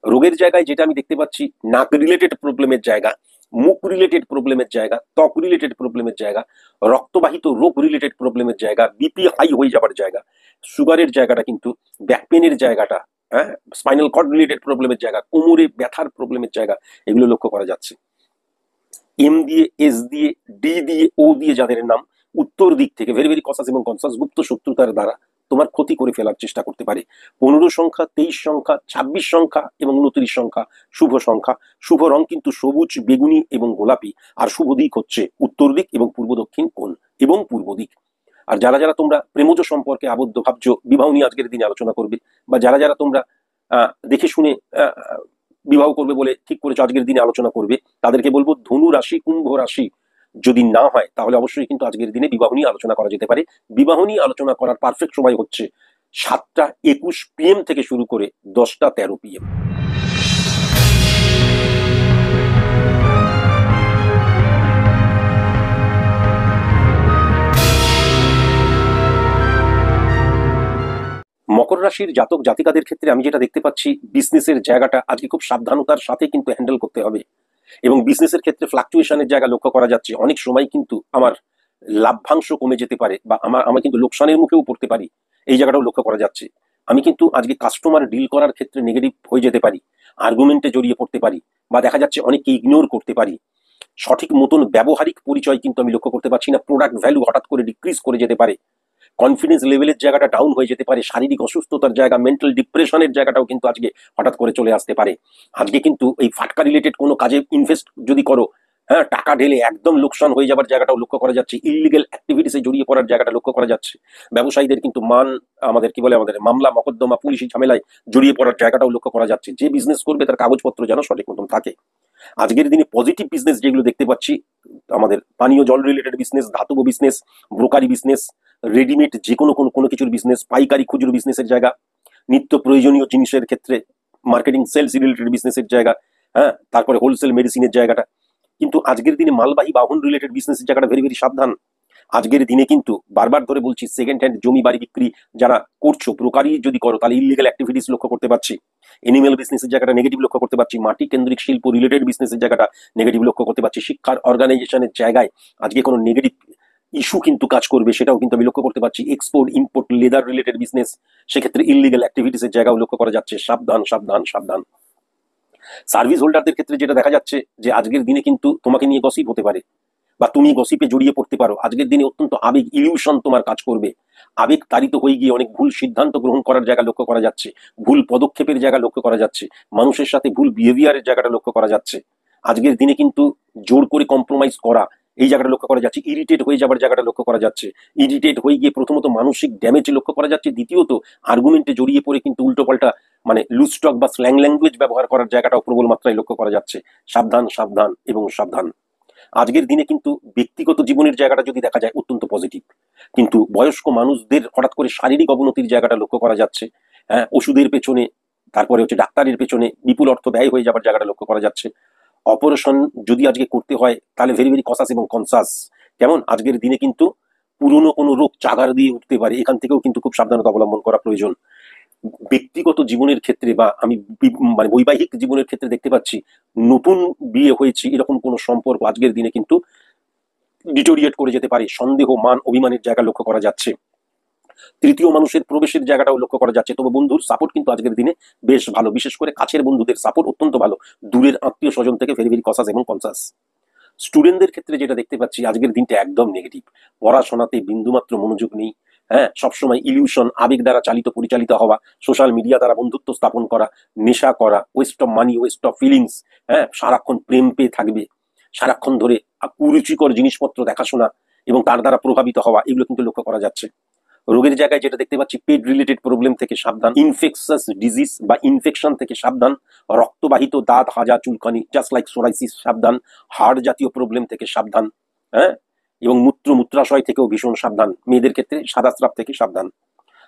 রোগের জায়গায় যেটা আমি দেখতে পাচ্ছি নাক রিলেটেড প্রবলেমের জায়গা, মুখ রিলেটেড প্রবলেমের জায়গা, ত্বক রিলেটেড প্রবলেমের জায়গা, রক্তবাহিত রোগ রিলেটেড প্রবলেমের জায়গা, বিপি হাই হয়ে যাবার জায়গা, সুগারের জায়গাটা, কিন্তু ব্যাক পেনের জায়গাটা, হ্যাঁ, স্পাইনাল কর্ড রিলেটেড প্রবলেমের জায়গা, কোমরে ব্যথার প্রবলেমের জায়গা, এগুলো লক্ষ্য করা যাচ্ছে। এম দিয়ে, এস দিয়ে, ডি দিয়ে, ও দিয়ে যাদের নাম উত্তর দিক থেকে ভেরি ভেরি কসাস এবং কনসাস গুপ্ত শত্রুতার দ্বারা তোমার ক্ষতি করে ফেলার চেষ্টা করতে পারে। 15 সংখ্যা, 23 সংখ্যা, 26 সংখ্যা এবং 29 সংখ্যা শুভ সংখ্যা। শুভ রং কিন্তু সবুজ, বেগুনি এবং গোলাপি। আর শুভ দিক হচ্ছে উত্তর দিক এবং পূর্ব দক্ষিণ কোণ এবং পূর্ব দিক। আর যারা যারা তোমরা প্রেমজ সম্পর্কে আবদ্ধ ভাবছো, বিবাহ নিয়ে আজকের দিনে আলোচনা করবে, বা যারা যারা তোমরা দেখে শুনে বিবাহ করবে বলে ঠিক করেছো আজকের দিনে আলোচনা করবে, তাদেরকে বলবো ধনু রাশি, কুম্ভ রাশি যদি না হয় তাহলে অবশ্যই কিন্তু আজকের দিনে বিবাহ নিয়ে আলোচনা করা যেতে পারে। বিবাহ নিয়ে আলোচনা করার পারফেক্ট সময় হচ্ছে 7টা 21 PM থেকে শুরু করে 10টা 13 PM। মকর রাশির জাতক জাতিকাদের ক্ষেত্রে আমি যেটা দেখতে পাচ্ছি বিজনেসের জায়গাটা আজকে খুব সাবধানতার সাথে কিন্তু হ্যান্ডেল করতে হবে। এবং বিজনেসের ক্ষেত্রে ফ্লাকচুয়েশনের জায়গা লক্ষ্য করা যাচ্ছে। অনেক সময় কিন্তু আমার লাভ্যাংশ কমে যেতে পারে, বা আমি কিন্তু লোকসানের মুখেও পড়তে পারি, এই জায়গাটাও লক্ষ্য করা যাচ্ছে। আমি কিন্তু আজকে কাস্টমার ডিল করার ক্ষেত্রে নেগেটিভ হয়ে যেতে পারি, আর্গুমেন্টে জড়িয়ে পড়তে পারি, বা দেখা যাচ্ছে অনেককে ইগনোর করতে পারি। সঠিক মতন ব্যবহারিক পরিচয় কিন্তু আমি লক্ষ্য করতে পারছি না। প্রোডাক্ট ভ্যালু হঠাৎ করে ডিক্রিজ করে যেতে পারে, কনফিডেন্স লেভেলের জায়গাটা ডাউন হয়ে যেতে পারে, শারীরিক অসুস্থতার জায়গা, মেন্টাল ডিপ্রেশনের জায়গাটাও কিন্তু আজকে হঠাৎ করে চলে আসতে পারে। আজকে কিন্তু এই ফাটকা রিলেটেড কোনো কাজে ইনভেস্ট যদি করো, হ্যাঁ, টাকা ঢেলে একদম লোকসান হয়ে যাবার জায়গাটাও লক্ষ্য করা যাচ্ছে। ইলিগাল অ্যাক্টিভিটিসে জড়িয়ে পড়ার জায়গাটা লক্ষ্য করা যাচ্ছে। ব্যবসায়ীদের কিন্তু আমাদের কি বলে, আমাদের মামলা মকদ্দমা পুলিশি ঝামেলায় জড়িয়ে পড়ার জায়গাটাও লক্ষ্য করা যাচ্ছে। যে বিজনেস করবে তার কাগজপত্র যেন সঠিক মতন থাকে। আজকের দিনে পজিটিভ বিজনেস যেগুলো দেখতে পাচ্ছি, আমাদের পানীয় জল রিলেটেড বিজনেস, ধাতব বিজনেস, ব্রোকারি বিজনেস, রেডিমেড যে কোনো কিছুর বিজনেস, পাইকারি খুচরো বিজনেসের জায়গা, নিত্য প্রয়োজনীয় জিনিসের ক্ষেত্রে মার্কেটিং সেলস রিলেটেড বিজনেসের জায়গা, হ্যাঁ, তারপরে হোলসেল মেডিসিনের জায়গাটা। কিন্তু আজকের দিনে মালবাহী বাহন রিলেটেড বিজনেসের জায়গাটা ভেরি ভেরি সাবধান। আজকের দিনে কিন্তু বারবার ধরে বলছি সেকেন্ড হ্যান্ড জমি বাড়ি বিক্রি যারা করছো, ব্রোকারি যদি করো তাহলে ইলিগাল অ্যাক্টিভিটিস লক্ষ্য করতে পারছি। এনিম্যাল বিজনেসের জায়গাটা নেগেটিভ লক্ষ্য করতে পারছি। মাটি কেন্দ্রিক শিল্প রিলেটেড বিজনেসের জায়গাটা নেগেটিভ লক্ষ্য করতে পারছি। শিক্ষার অর্গানাইজেশনের জায়গায় আজকে কোনো নেগেটিভ ইস্যু কিন্তু কাজ করবে, সেটাও কিন্তু আমি লক্ষ্য করতে পারছি। Export import leather related business, সেক্ষেত্রে ইলিগাল অ্যাক্টিভিটিসের জায়গাও লক্ষ্য করা যাচ্ছে। সাবধান সাবধান সাবধান। সার্ভিস হোল্ডারদের ক্ষেত্রে যেটা দেখা যাচ্ছে যে আজকের দিনে কিন্তু তোমাকে নিয়ে গসিপ হতে পারে, বা তুমি গসিপে জড়িয়ে পড়তে পারো। আজকের দিনে অত্যন্ত আবেগ ইলিউশন তোমার কাজ করবে। আবেগ তাড়িত হয়ে গিয়ে অনেক ভুল সিদ্ধান্ত গ্রহণ করার জায়গা লক্ষ্য করা যাচ্ছে, ভুল পদক্ষেপের জায়গা লক্ষ্য করা যাচ্ছে, মানুষের সাথে ভুল বিহেভিয়ারের জায়গাটা লক্ষ্য করা যাচ্ছে। আজকের দিনে কিন্তু জোর করে কম্প্রোমাইজ করা, এই জায়গাটা লক্ষ্য করা যাচ্ছে। ইরিটেট হয়ে যাবার জায়গাটা লক্ষ্য করা যাচ্ছে। ইরিটেট হয়ে গিয়ে প্রথমত মানসিক ড্যামেজ লক্ষ্য করা যাচ্ছে, দ্বিতীয়ত আর্গুমেন্টে জড়িয়ে পড়ে কিন্তু উল্টোপাল্টা মানে লুজ টক বা স্ল্যাং ল্যাঙ্গুয়েজ ব্যবহার করার জায়গাটাও প্রবল মাত্রায় লক্ষ্য করা যাচ্ছে। সাবধান সাবধান এবং সাবধান। আজকের দিনে কিন্তু ব্যক্তিগত জীবনের জায়গাটা যদি দেখা যায় অত্যন্ত পজিটিভ, কিন্তু বয়স্ক মানুষদের হঠাৎ করে শারীরিক অবনতির জায়গাটা লক্ষ্য করা যাচ্ছে। হ্যাঁ, ওষুধের পেছনে, তারপরে হচ্ছে ডাক্তারের পেছনে বিপুল অর্থ ব্যয় হয়ে যাবার জায়গাটা লক্ষ্য করা যাচ্ছে। অপারেশন যদি আজকে করতে হয় তাহলে ভেরি ভেরি কসাস এবং কনসাস। কেমন আজকের দিনে কিন্তু পুরনো কোনো রোগ চাগার দিয়ে উঠতে পারে, এখান থেকেও কিন্তু খুব সাবধানতা অবলম্বন করা প্রয়োজন। ব্যক্তিগত জীবনের ক্ষেত্রে বা আমি মানে বৈবাহিক জীবনের ক্ষেত্রে দেখতে পাচ্ছি নতুন বিয়ে হয়েছে এরকম কোনো সম্পর্ক আজকের দিনে কিন্তু ডিটোরিয়েট করে যেতে পারে, সন্দেহ মান অভিমানের জায়গা লক্ষ্য করা যাচ্ছে। তৃতীয় মানুষের প্রবেশের জায়গাটাও লক্ষ্য করা যাচ্ছে। তবে বন্ধুর সাপোর্ট কিন্তু আজকের দিনে বেশ ভালো, বিশেষ করে কাছের বন্ধুদের সাপোর্ট অত্যন্ত ভালো, দূরের আত্মীয় স্বজন থেকে ভেরি ভেরি কসাস এবং কনসাস। স্টুডেন্টদের ক্ষেত্রে যেটা দেখতে পাচ্ছি আজকের দিনটা একদম নেগেটিভ, পড়াশোনাতে বিন্দুমাত্র মনোযোগ নেই। হ্যাঁ, সবসময় ইলিউশন, আবেগ দ্বারা চালিত পরিচালিত হওয়া, সোশ্যাল মিডিয়া দ্বারা বন্ধুত্ব স্থাপন করা, নেশা করা, West of money, West of feelings. হ্যাঁ, সারাক্ষণ প্রেম পেয়ে থাকবে, সারাক্ষণ ধরে কুরুচিকর জিনিসপত্র দেখাশোনা এবং তার দ্বারা প্রভাবিত হওয়া, এগুলো কিন্তু লক্ষ্য করা যাচ্ছে। রোগের জায়গায় যেটা দেখতে পাচ্ছি পেট রিলেটেড প্রবলেম থেকে সাবধান, ইনফেকশাস ডিজিজ বা ইনফেকশন থেকে সাবধান, রক্তবাহিত দাঁত হাজা চুলকানি জাস্ট লাইক সোরাইসিস সাবধান, হাড় জাতীয় প্রবলেম থেকে সাবধান। হ্যাঁ, এবং মূত্রাশয় থেকেও ভীষণ সাবধান। মেয়েদের ক্ষেত্রে সাদা স্রাব থেকে সাবধান।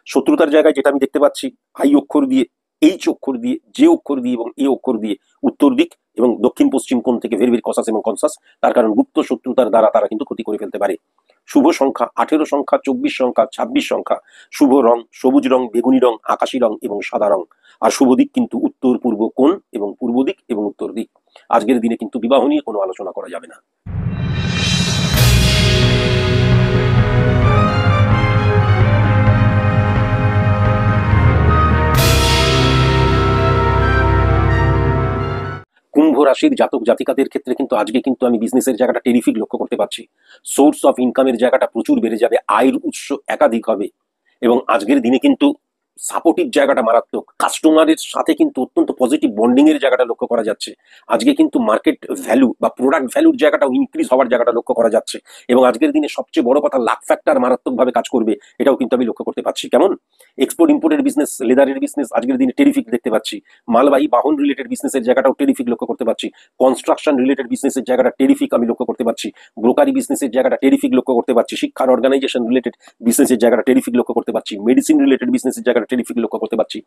শত্রুতার জায়গায় যেটা আমি দেখতে পাচ্ছি আই অক্ষর দিয়ে, এইচ অক্ষর দিয়ে, জে অক্ষর দিয়ে এবং এ অক্ষর দিয়ে উত্তর দিক এবং দক্ষিণ পশ্চিম কোণ থেকে ভেরি ভেরি কসাস এবং কনসাস। তার কারণ গুপ্ত শত্রুতার দ্বারা তারা কিন্তু ক্ষতি করে ফেলতে পারে। শুভ সংখ্যা 18 সংখ্যা, 24 সংখ্যা, 26 সংখ্যা। শুভ রং সবুজ রং, বেগুনি রং, আকাশি রং এবং সাদা রং। আর শুভ দিক কিন্তু উত্তর পূর্ব কোণ এবং পূর্ব দিক এবং উত্তর দিক। আজকের দিনে কিন্তু বিবাহ নিয়ে কোনো আলোচনা করা যাবে না। কুম্ভ রাশির জাতক জাতিকাদের ক্ষেত্রে কিন্তু আজকে কিন্তু আমি বিজনেসের জায়গাটা টেরিফিক লক্ষ্য করতে পারছি। সোর্স অফ ইনকামের জায়গাটা প্রচুর বেড়ে যাবে, আয়ের উৎস একাধিক হবে এবং আজকের দিনে কিন্তু সাপোর্টিভ জায়গাটা মারাত্মক। কাস্টমারের সাথে কিন্তু অত্যন্ত পজিটিভ বন্ডিং এর জায়গাটা লক্ষ্য করা যাচ্ছে। আজকে কিন্তু মার্কেট ভ্যালু বা প্রোডাক্ট ভ্যালুর জায়গাটাও ইনক্রিজ হওয়ার জায়গাটা লক্ষ্য করা যাচ্ছে এবং আজকের দিনে সবচেয়ে বড় কথা লাক ফ্যাক্টর মারাত্মকভাবে কাজ করবে, এটাও কিন্তু আমি লক্ষ্য করতে পারছি। কেমন এক্সপোর্ট ইম্পোর্টের বিজনেস, লেদারের বিজনেস আজকের দিনে টেরিফিক দেখতে পাচ্ছি। মালবাহী বাহন রিলেটেড বিজনেসের জায়গাটাও টেরিফিক লক্ষ্য করতে পারছি। কনস্ট্রাকশন রিলেটেড বিজনেসের জায়গাটা টেরিফিক আমি লক্ষ্য করতে পারছি। ব্রোকারি বিজনেসের জায়গাটা টেরিফিক লক্ষ্য করতে পারছি। শিক্ষার অর্গানাইজেশন রিলেটেড বিজনেসের জায়গাটা টেরিফিক লক্ষ্য করতে পারছি। মেডিসিন রিলেটেড বিজনেসের জায়গাটা টেরিফিক লক্ষ্য করতে পারছি।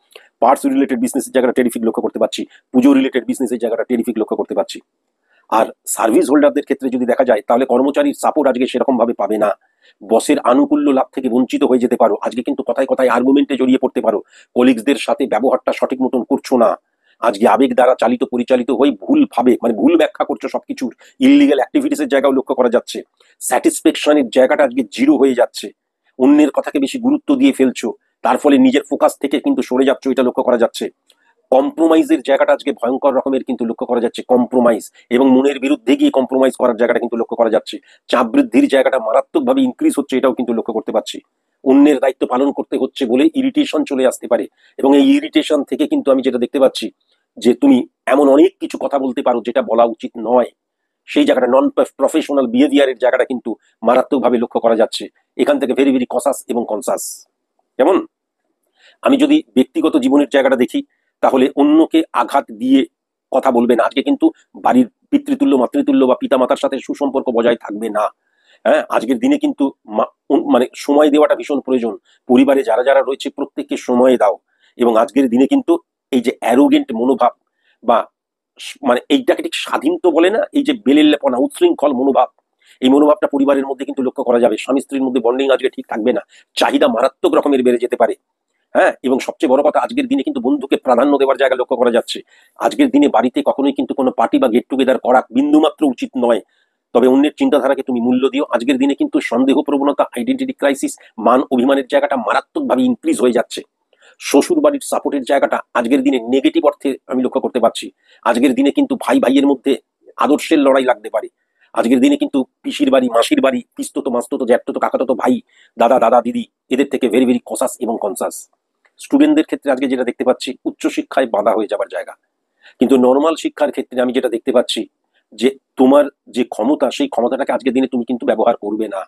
পার্টস রিলেটেড বিজনেসের জায়গাটা টেরিফিক লক্ষ্য করতে পারছি। পুজো রিলেটেড বিজনেসের জায়গাটা টেরিফিক লক্ষ্য করতে পারছি। আর সার্ভিস হোল্ডারদের ক্ষেত্রে যদি দেখা যায় তাহলে কর্মচারীর সাপোর্ট আজকে সেরকম ভাবে পাবে না। বসের আনুকূল্য লাভ থেকে বঞ্চিত হয়ে যেতে পারো। আজকে কিন্তু কথায় কথায় আর্গুমেন্টে জড়িয়ে পড়তে পারো। কলিগসদের সাথে ব্যবহারটা সঠিক মতন করছো না। আজকে আবেগ দ্বারা চালিত পরিচালিত হয়ে ভুল ভাবে মানে ভুল ব্যাখ্যা করছো সবকিছুর। ইললিগাল অ্যাক্টিভিটিসের জায়গাও লক্ষ্য করা যাচ্ছে। স্যাটিসফ্যাকশনের জায়গাটা আজকে জিরো হয়ে যাচ্ছে। অন্যের কথাকে বেশি গুরুত্ব দিয়ে ফেলছো, তার ফলে নিজের ফোকাস থেকে কিন্তু সরে যাচ্ছ, এটা লক্ষ্য করা যাচ্ছে। কম্প্রোমাইজের জায়গাটা আজকে ভয়ঙ্কর রকমের কিন্তু লক্ষ্য করা যাচ্ছে। কম্প্রোমাইজ এবং মনের বিরুদ্ধে গিয়ে কম্প্রোমাইজ করার জায়গাটা কিন্তু লক্ষ্য করা যাচ্ছে। চাপ বৃদ্ধির জায়গাটা মারাত্মকভাবে ইনক্রিজ হচ্ছে, এটাও কিন্তু লক্ষ্য করতে পারছি। অন্যের দায়িত্ব পালন করতে হচ্ছে বলে ইরিটেশন চলে আসতে পারে এবং এই ইরিটেশন থেকে কিন্তু আমি যেটা দেখতে পাচ্ছি যে তুমি এমন অনেক কিছু কথা বলতে পারো যেটা বলা উচিত নয়। সেই জায়গাটা নন প্রফেশনাল বিহেভিয়ারের জায়গাটা কিন্তু মারাত্মকভাবে লক্ষ্য করা যাচ্ছে। এখান থেকে ভেরি ভেরি কসাস এবং কনসাস। যেমন আমি যদি ব্যক্তিগত জীবনের জায়গাটা দেখি তাহলে অন্যকে আঘাত দিয়ে কথা বলবে না। আজকে কিন্তু বাড়ির পিতৃতুল্য মাতৃতুল্য বা পিতা মাতার সাথে সুসম্পর্ক বজায় থাকবে না। হ্যাঁ, আজকের দিনে কিন্তু মানে সময় দেওয়াটা ভীষণ প্রয়োজন। পরিবারে যারা যারা রয়েছে প্রত্যেককে সময় দাও এবং আজকের দিনে কিন্তু এই যে অ্যারোগেন্ট মনোভাব বা মানে এইটাকে ঠিক স্বাধীন তো বলে না, এই যে বেলেল্লেপনা উচ্ছৃঙ্খল মনোভাব, এই মনোভাবটা পরিবারের মধ্যে কিন্তু লক্ষ্য করা যাবে। স্বামী স্ত্রীর মধ্যে বন্ডিং আজকে ঠিক থাকবে না, চাহিদা মারাত্মক রকমের বেড়ে যেতে পারে। হ্যাঁ, এবং সবচেয়ে বড় কথা আজকের দিনে কিন্তু বন্ধুকে প্রাধান্য দেওয়ার জায়গা লক্ষ্য করা যাচ্ছে। আজকের দিনে বাড়িতে কখনোই কিন্তু কোনো পার্টি বা গেট টুগেদার করা বিন্দুমাত্র উচিত নয়। তবে অন্যের চিন্তাধারাকে তুমি মূল্য দিও। আজকের দিনে কিন্তু সন্দেহ প্রবণতা, আইডেন্টিটি ক্রাইসিস, মান অভিমানের জায়গাটা মারাত্মকভাবে ইনক্রিজ হয়ে যাচ্ছে। শ্বশুর বাড়ির সাপোর্টের জায়গাটা আজকের দিনে নেগেটিভ অর্থে আমি লক্ষ্য করতে পারছি। আজকের দিনে কিন্তু ভাই ভাইয়ের মধ্যে আদর্শের লড়াই লাগতে পারে। আজকের দিনে কিন্তু পিসির বাড়ি মাসির বাড়ি, পিস্তত মাস্তত জ্যাঠত কাকাতো ভাই দাদা দাদা দিদি, এদের থেকে ভেরি ভেরি কসাস এবং কনসাস। স্টুডেন্টদের ক্ষেত্রে আজকে যেটা দেখতে পাচ্ছি উচ্চশিক্ষায় বাধা হয়ে যাবার জায়গা, কিন্তু নর্মাল শিক্ষার ক্ষেত্রে আমি যেটা দেখতে পাচ্ছি যে তোমার যে ক্ষমতা সেই ক্ষমতাটাকে আজকের দিনে তুমি কিন্তু ব্যবহার করবে না।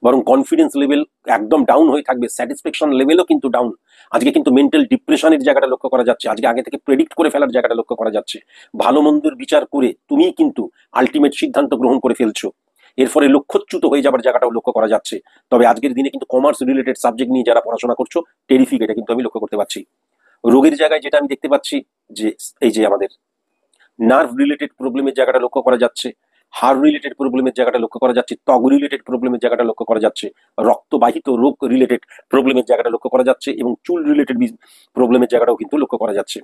বরং কনফিডেন্স লেভেল একদম ডাউন হয়ে থাকবে, স্যাটিসফ্যাকশন লেভেলও কিন্তু ডাউন। আজকে কিন্তু মেন্টাল ডিপ্রেশনের জায়গাটা লক্ষ্য করা যাচ্ছে, আজকে আগে থেকে প্রেডিক্ট করে ফেলার জায়গাটা লক্ষ্য করা যাচ্ছে, ভালো মন্দের বিচার করে তুমি কিন্তু আলটিমেট সিদ্ধান্ত গ্রহণ করে ফেলছো, এর ফলে লক্ষ্যচ্যুত হয়ে যাবার জায়গাটাও লক্ষ্য করা যাচ্ছে। তবে আজকের দিনে কিন্তু কমার্স রিলেটেড সাবজেক্ট নিয়ে যারা পড়াশোনা করছো, টেরিফিক, এটা কিন্তু আমি লক্ষ্য করতে পারছি। রোগের জায়গায় যেটা আমি দেখতে পাচ্ছি যে এই যে আমাদের নার্ভ রিলেটেড প্রবলেমের জায়গাটা লক্ষ্য করা যাচ্ছে, হাড় রিলেটেড প্রবলেমের জায়গাটা লক্ষ্য করা যাচ্ছে, ত্বক রিলেটেড প্রবলেমের জায়গাটা লক্ষ্য করা যাচ্ছে, রক্তবাহিত রোগ রিলেটেড প্রবলেমের জায়গাটা লক্ষ্য করা যাচ্ছে, এবং চুল রিলেটেড প্রবলেমের জায়গাটাও কিন্তু লক্ষ্য করা যাচ্ছে।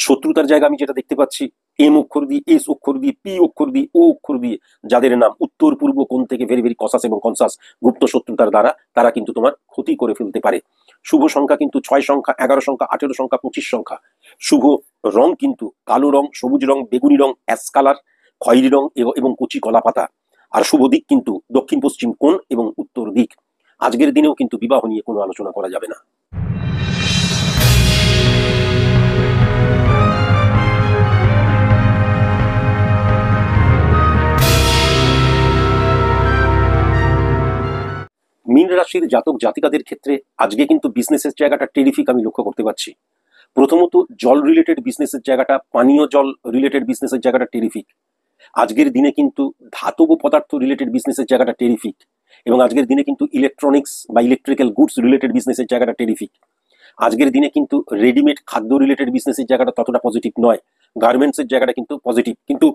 শত্রুতার জায়গা আমি যেটা দেখতে পাচ্ছি, এম অক্ষর দিয়ে, এস অক্ষর দিয়ে, পি অক্ষর দিয়ে, ও অক্ষর দিয়ে, যাদের নাম উত্তর পূর্ব কোণ থেকে ভেরি ভেরি কসাস এবং কনসাস গুপ্ত শত্রুতার দ্বারা তারা কিন্তু তোমার ক্ষতি করে ফেলতে পারে। শুভ সংখ্যা কিন্তু 6 সংখ্যা, 11 সংখ্যা, 18 সংখ্যা, 25 সংখ্যা। শুভ রং কিন্তু কালো রং, সবুজ রং, বেগুনি রং, অ্যাশ কালার, খয়েরি রং এবং কচি কলা পাতা। আর শুভ দিক কিন্তু দক্ষিণ পশ্চিম কোণ এবং উত্তর দিক। আজকের দিনেও কিন্তু বিবাহ নিয়ে কোনো আলোচনা করা যাবে না। মীন রাশির জাতক জাতিকাদের ক্ষেত্রে আজকে কিন্তু বিজনেসের জায়গাটা টেরিফিক আমি লক্ষ্য করতে পারছি। প্রথমত জল রিলেটেড বিজনেসের জায়গাটা, পানীয় জল রিলেটেড বিজনেসের জায়গাটা টেরিফিক। আজকের দিনে কিন্তু ধাতব পদার্থ রিলেটেড বিজনেসের জায়গাটা টেরিফিক, এবং আজকের দিনে কিন্তু ইলেকট্রনিক্স বা ইলেকট্রিক্যাল গুডস রিলেটেড বিজনেসের জায়গাটা টেরিফিক। আজকের দিনে কিন্তু রেডিমেড খাদ্য রিলেটেড বিজনেসের জায়গাটা ততটা পজিটিভ নয়, গার্মেন্টসের জায়গাটা কিন্তু পজিটিভ, কিন্তু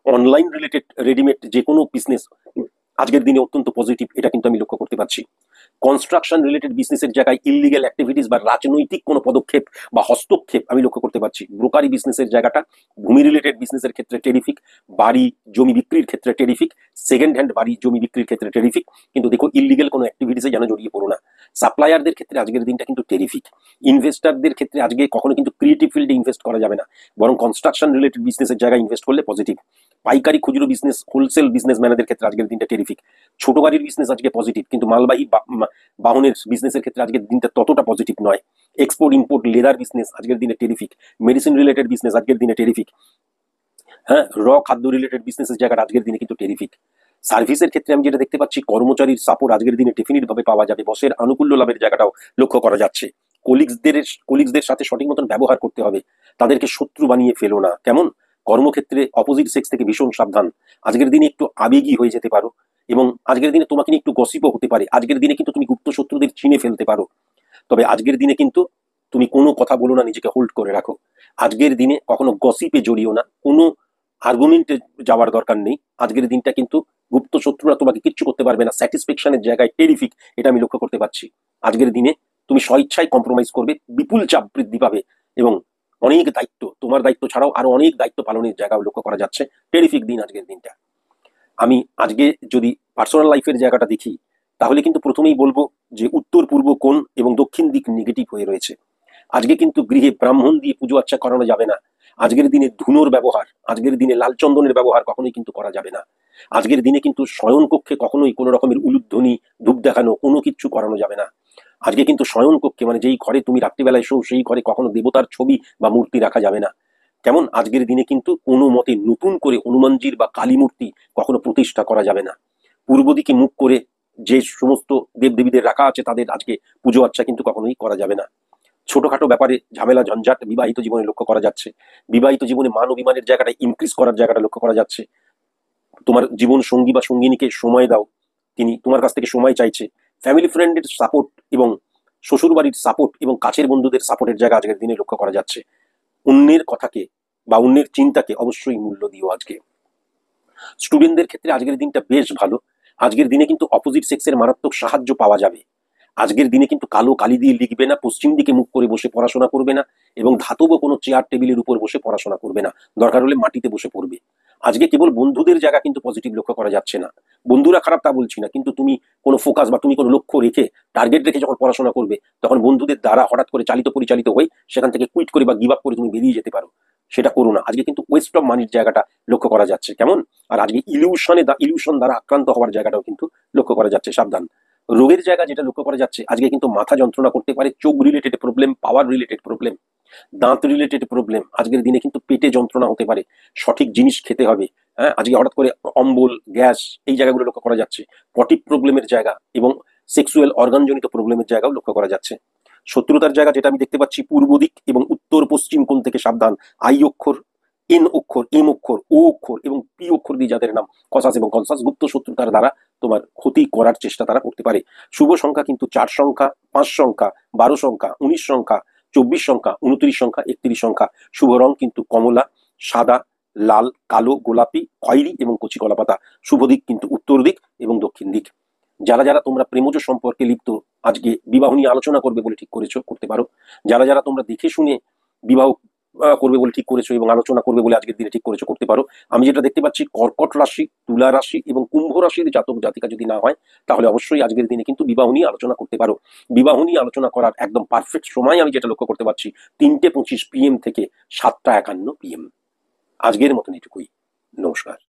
অনলাইন রিলেটেড রেডিমেড যে কোনো বিজনেস আজকের দিনে অত্যন্ত পজিটিভ, এটা কিন্তু আমি লক্ষ্য করতে পারছি। কনস্ট্রাকশন রিলেটেড বিজনেসের জায়গায় ইললিগ্যাল অ্যাক্টিভিটিস বা রাজনৈতিক কোনো পদক্ষেপ বা হস্তক্ষেপ আমি লক্ষ্য করতে পারছি। ব্রোকারি বিজনেসের জায়গাটা, ভূমি রিলেটেড বিজনেসের ক্ষেত্রে টেরিফিক, বাড়ি জমি বিক্রির ক্ষেত্রে টেরিফিক, সেকেন্ড হ্যান্ড বাড়ি জমি বিক্রির ক্ষেত্রে টেরিফিক, কিন্তু দেখো ইললিগ্যাল কোনো অ্যাক্টিভিটিসে যেন জড়িয়ে পড়ো না। সাপ্লায়ারদের ক্ষেত্রে আজকের দিনটা কিন্তু টেরিফিক। ইনভেস্টারদের ক্ষেত্রে আজকে কখনো কিন্তু ক্রিয়েটিভ ফিল্ডে ইনভেস্ট করা যাবে না, বরং কনস্ট্রাকশন রিলেটেড বিজনেসের জায়গায় ইনভেস্ট করলে পজিটিভ। পাইকারি খুচরো বিজনেস, হোলসেল বিজনেসম্যানদের ক্ষেত্রে আজকের দিনটা টেরিফিক। ছোট গাড়ির বিজনেস আজকে পজিটিভ, কিন্তু মালবাহী বাহনের বিজনেসের ক্ষেত্রে আজকের দিনটা ততটা পজিটিভ নয়। এক্সপোর্ট ইম্পোর্ট লেদার বিজনেস আজকের দিনে টেরিফিক। মেডিসিন রিলেটেড বিজনেস আজকের দিনে টেরিফিক। হ্যাঁ, খাদ্য রিলেটেড বিজনেসের জায়গাটা আজকের দিনে কিন্তু টেরিফিক। সার্ভিসের ক্ষেত্রে আমি যেটা দেখতে পাচ্ছি, কর্মচারীর সাপোর্ট আজকের দিনে ডেফিনিট ভাবে পাওয়া যাবে, বসের আনুকূল্য লাভের জায়গাটাও লক্ষ্য করা যাচ্ছে। কলিগসদের সাথে সঠিক মতন ব্যবহার করতে হবে, তাদেরকে শত্রু বানিয়ে ফেলো না। কেমন? কর্মক্ষেত্রে অপোজিট সেক্স থেকে ভীষণ সাবধান। আজকের দিনে একটু আবেগী হয়ে যেতে পারো, এবং আজকের দিনে তোমাকে নিয়ে একটু গসিপও হতে পারে। আজকের দিনে কিন্তু তুমি গুপ্ত শত্রুদের চিনে ফেলতে পারো। তবে আজকের দিনে কিন্তু তুমি কোনো কথা বলো না, নিজেকে হোল্ড করে রাখো। আজকের দিনে কখনো গসিপে জড়িও না, কোনো আর্গুমেন্টে যাওয়ার দরকার নেই। আজকের দিনটা কিন্তু গুপ্ত শত্রুরা তোমাকে কিচ্ছু করতে পারবে না। স্যাটিসফ্যাকশনের জায়গায় টেরিফিক, এটা আমি লক্ষ্য করতে পারছি। আজকের দিনে তুমি স্বইচ্ছায় কম্প্রোমাইজ করবে, বিপুল চাপ বৃদ্ধি পাবে, এবং অনেক দায়িত্ব, তোমার দায়িত্ব ছাড়াও আরো অনেক দায়িত্ব পালনের জায়গাও লক্ষ্য করা যাচ্ছে। টেরিফিক দিন আজকের দিনটা। আমি আজকে যদি পার্সোনাল লাইফের জায়গাটা দেখি, তাহলে কিন্তু প্রথমেই বলবো যে উত্তর পূর্ব কোণ এবং দক্ষিণ দিক নেগেটিভ হয়ে রয়েছে। আজকে কিন্তু গৃহে ব্রাহ্মণ দিয়ে পুজো আর্চা করানো যাবে না। আজকের দিনে ধুনোর ব্যবহার, আজকের দিনে লাল চন্দনের ব্যবহার কখনোই কিন্তু করা যাবে না। আজকের দিনে কিন্তু শয়ন কক্ষে কখনোই কোনো রকমের উলুধ্বনি, ধূপ দেখানো, কোনো কিছু করানো যাবে না। আজকে কিন্তু শয়ন কক্ষে, মানে যেই ঘরে তুমি রাত্রিবেলায় শো, সেই ঘরে কখনো দেবতার ছবি বা মূর্তি রাখা যাবে না। কেমন? আজকের দিনে কিন্তু কোনো মতে নতুন করে হনুমানজির বা কালী মূর্তি কখনো প্রতিষ্ঠা করা যাবে না। পূর্ব দিকে মুখ করে যে সমস্ত দেবদেবীদের রাখা আছে, তাদের আজকে পুজো আর্চা কিন্তু কখনোই করা যাবে না। ছোটখাটো ব্যাপারে ঝামেলা ঝঞ্ঝাট বিবাহিত জীবনে লক্ষ্য করা যাচ্ছে। বিবাহিত জীবনে মান অভিমানের জায়গাটা ইনক্রিজ করার জায়গাটা লক্ষ্য করা যাচ্ছে। তোমার জীবন সঙ্গী বা সঙ্গিনীকে সময় দাও, তিনি তোমার কাছ থেকে সময় চাইছে। ফ্যামিলি ফ্রেন্ডের সাপোর্ট এবং শ্বশুর বাড়ির সাপোর্ট এবং কাছের বন্ধুদের সাপোর্টের জায়গা আজকের দিনে লক্ষ্য করা যাচ্ছে। অন্যের কথাকে বা অন্যের চিন্তাকে অবশ্যই মূল্য দিও আজকে। স্টুডেন্টদের ক্ষেত্রে আজকের দিনটা বেশ ভালো। আজকের দিনে কিন্তু অপোজিট সেক্সের মারাত্মক সাহায্য পাওয়া যাবে। আজকের দিনে কিন্তু কালো কালি দিয়ে লিখবে না, পশ্চিম দিকে মুখ করে বসে পড়াশোনা করবে না, এবং ধাতব কোনো চেয়ার টেবিলের উপর বসে পড়াশোনা করবে না, দরকার হলে মাটিতে বসে পড়বে। আজকে কেবল বন্ধুদের জায়গা কিন্তু পজিটিভ লক্ষ্য করা যাচ্ছে না। বন্ধুরা খারাপ তা বলছি না, কিন্তু তুমি কোনো ফোকাস বা তুমি কোনো লক্ষ্য রেখে, টার্গেট রেখে যখন পড়াশোনা করবে, তখন বন্ধুদের দ্বারা হঠাৎ করে চালিত পরিচালিত হয়ে সেখান থেকে কুইট করে বা গিভ আপ করে তুমি বেরিয়ে যেতে পারো। সেটা করো না। আজকে কিন্তু ওয়েস্ট অফ মানির জায়গাটা লক্ষ্য করা যাচ্ছে। কেমন? আর আজকে ইলিউশন দ্বারা আক্রান্ত হওয়ার জায়গাটাও কিন্তু লক্ষ্য করা যাচ্ছে। সাবধান। রোগের জায়গা যেটা লক্ষ্য করা যাচ্ছে, আজকে কিন্তু মাথা যন্ত্রণা করতে পারে, চোখ রিলেটেড প্রবলেম, পাওয়ার রিলেটেড প্রবলেম, দাঁত রিলেটেড প্রবলেম, আজকের দিনে কিন্তু পেটে যন্ত্রণা হতে পারে, সঠিক জিনিস খেতে হবে। হ্যাঁ, আজকে হঠাৎ করে অম্বল, গ্যাস, এই জায়গাগুলো লক্ষ্য করা যাচ্ছে। পটি প্রবলেমের জায়গা এবং সেক্সুয়াল অর্গানজনিত প্রবলেমের জায়গাও লক্ষ্য করা যাচ্ছে। শত্রুতার জায়গা যেটা আমি দেখতে পাচ্ছি, পূর্ব দিক এবং উত্তর পশ্চিম কোণ থেকে সাবধান। আই অক্ষর, এন অক্ষর, এম অক্ষর, ও অক্ষর এবং পি অক্ষর দিয়ে যাদের নাম কসাস এবং কনসাস, গুপ্ত শত্রুতার দ্বারা তোমার ক্ষতি করার চেষ্টা তারা করতে পারে। শুভ সংখ্যা কিন্তু 4 সংখ্যা, 5 সংখ্যা, 12 সংখ্যা, 19 সংখ্যা, 24 সংখ্যা, 29 সংখ্যা, 31 সংখ্যা। শুভ রং কিন্তু কমলা, সাদা, লাল, কালো, গোলাপি, খয়েরি এবং কচি কলা পাতা। শুভ দিক কিন্তু উত্তর দিক এবং দক্ষিণ দিক। যারা যারা তোমরা প্রেমজ সম্পর্কে লিপ্ত, আজকে বিবাহ নিয়ে আলোচনা করবে বলে ঠিক করেছো, করতে পারো। যারা যারা তোমরা দেখে শুনে বিবাহ করবে বলে ঠিক করেছো এবং আলোচনা করবে বলে আজকের দিনে ঠিক করেছো, করতে পারো। আমি যেটা দেখতে পাচ্ছি, কর্কট রাশি, তুলা রাশি এবং কুম্ভ রাশির জাতক জাতিকা যদি না হয়, তাহলে অবশ্যই আজকের দিনে কিন্তু বিবাহ নিয়ে আলোচনা করতে পারো। বিবাহ নিয়ে আলোচনা করার একদম পারফেক্ট সময় আমি যেটা লক্ষ্য করতে পারছি, 3:25 PM থেকে 7:51 PM। আজকের মতন এটুকুই। নমস্কার।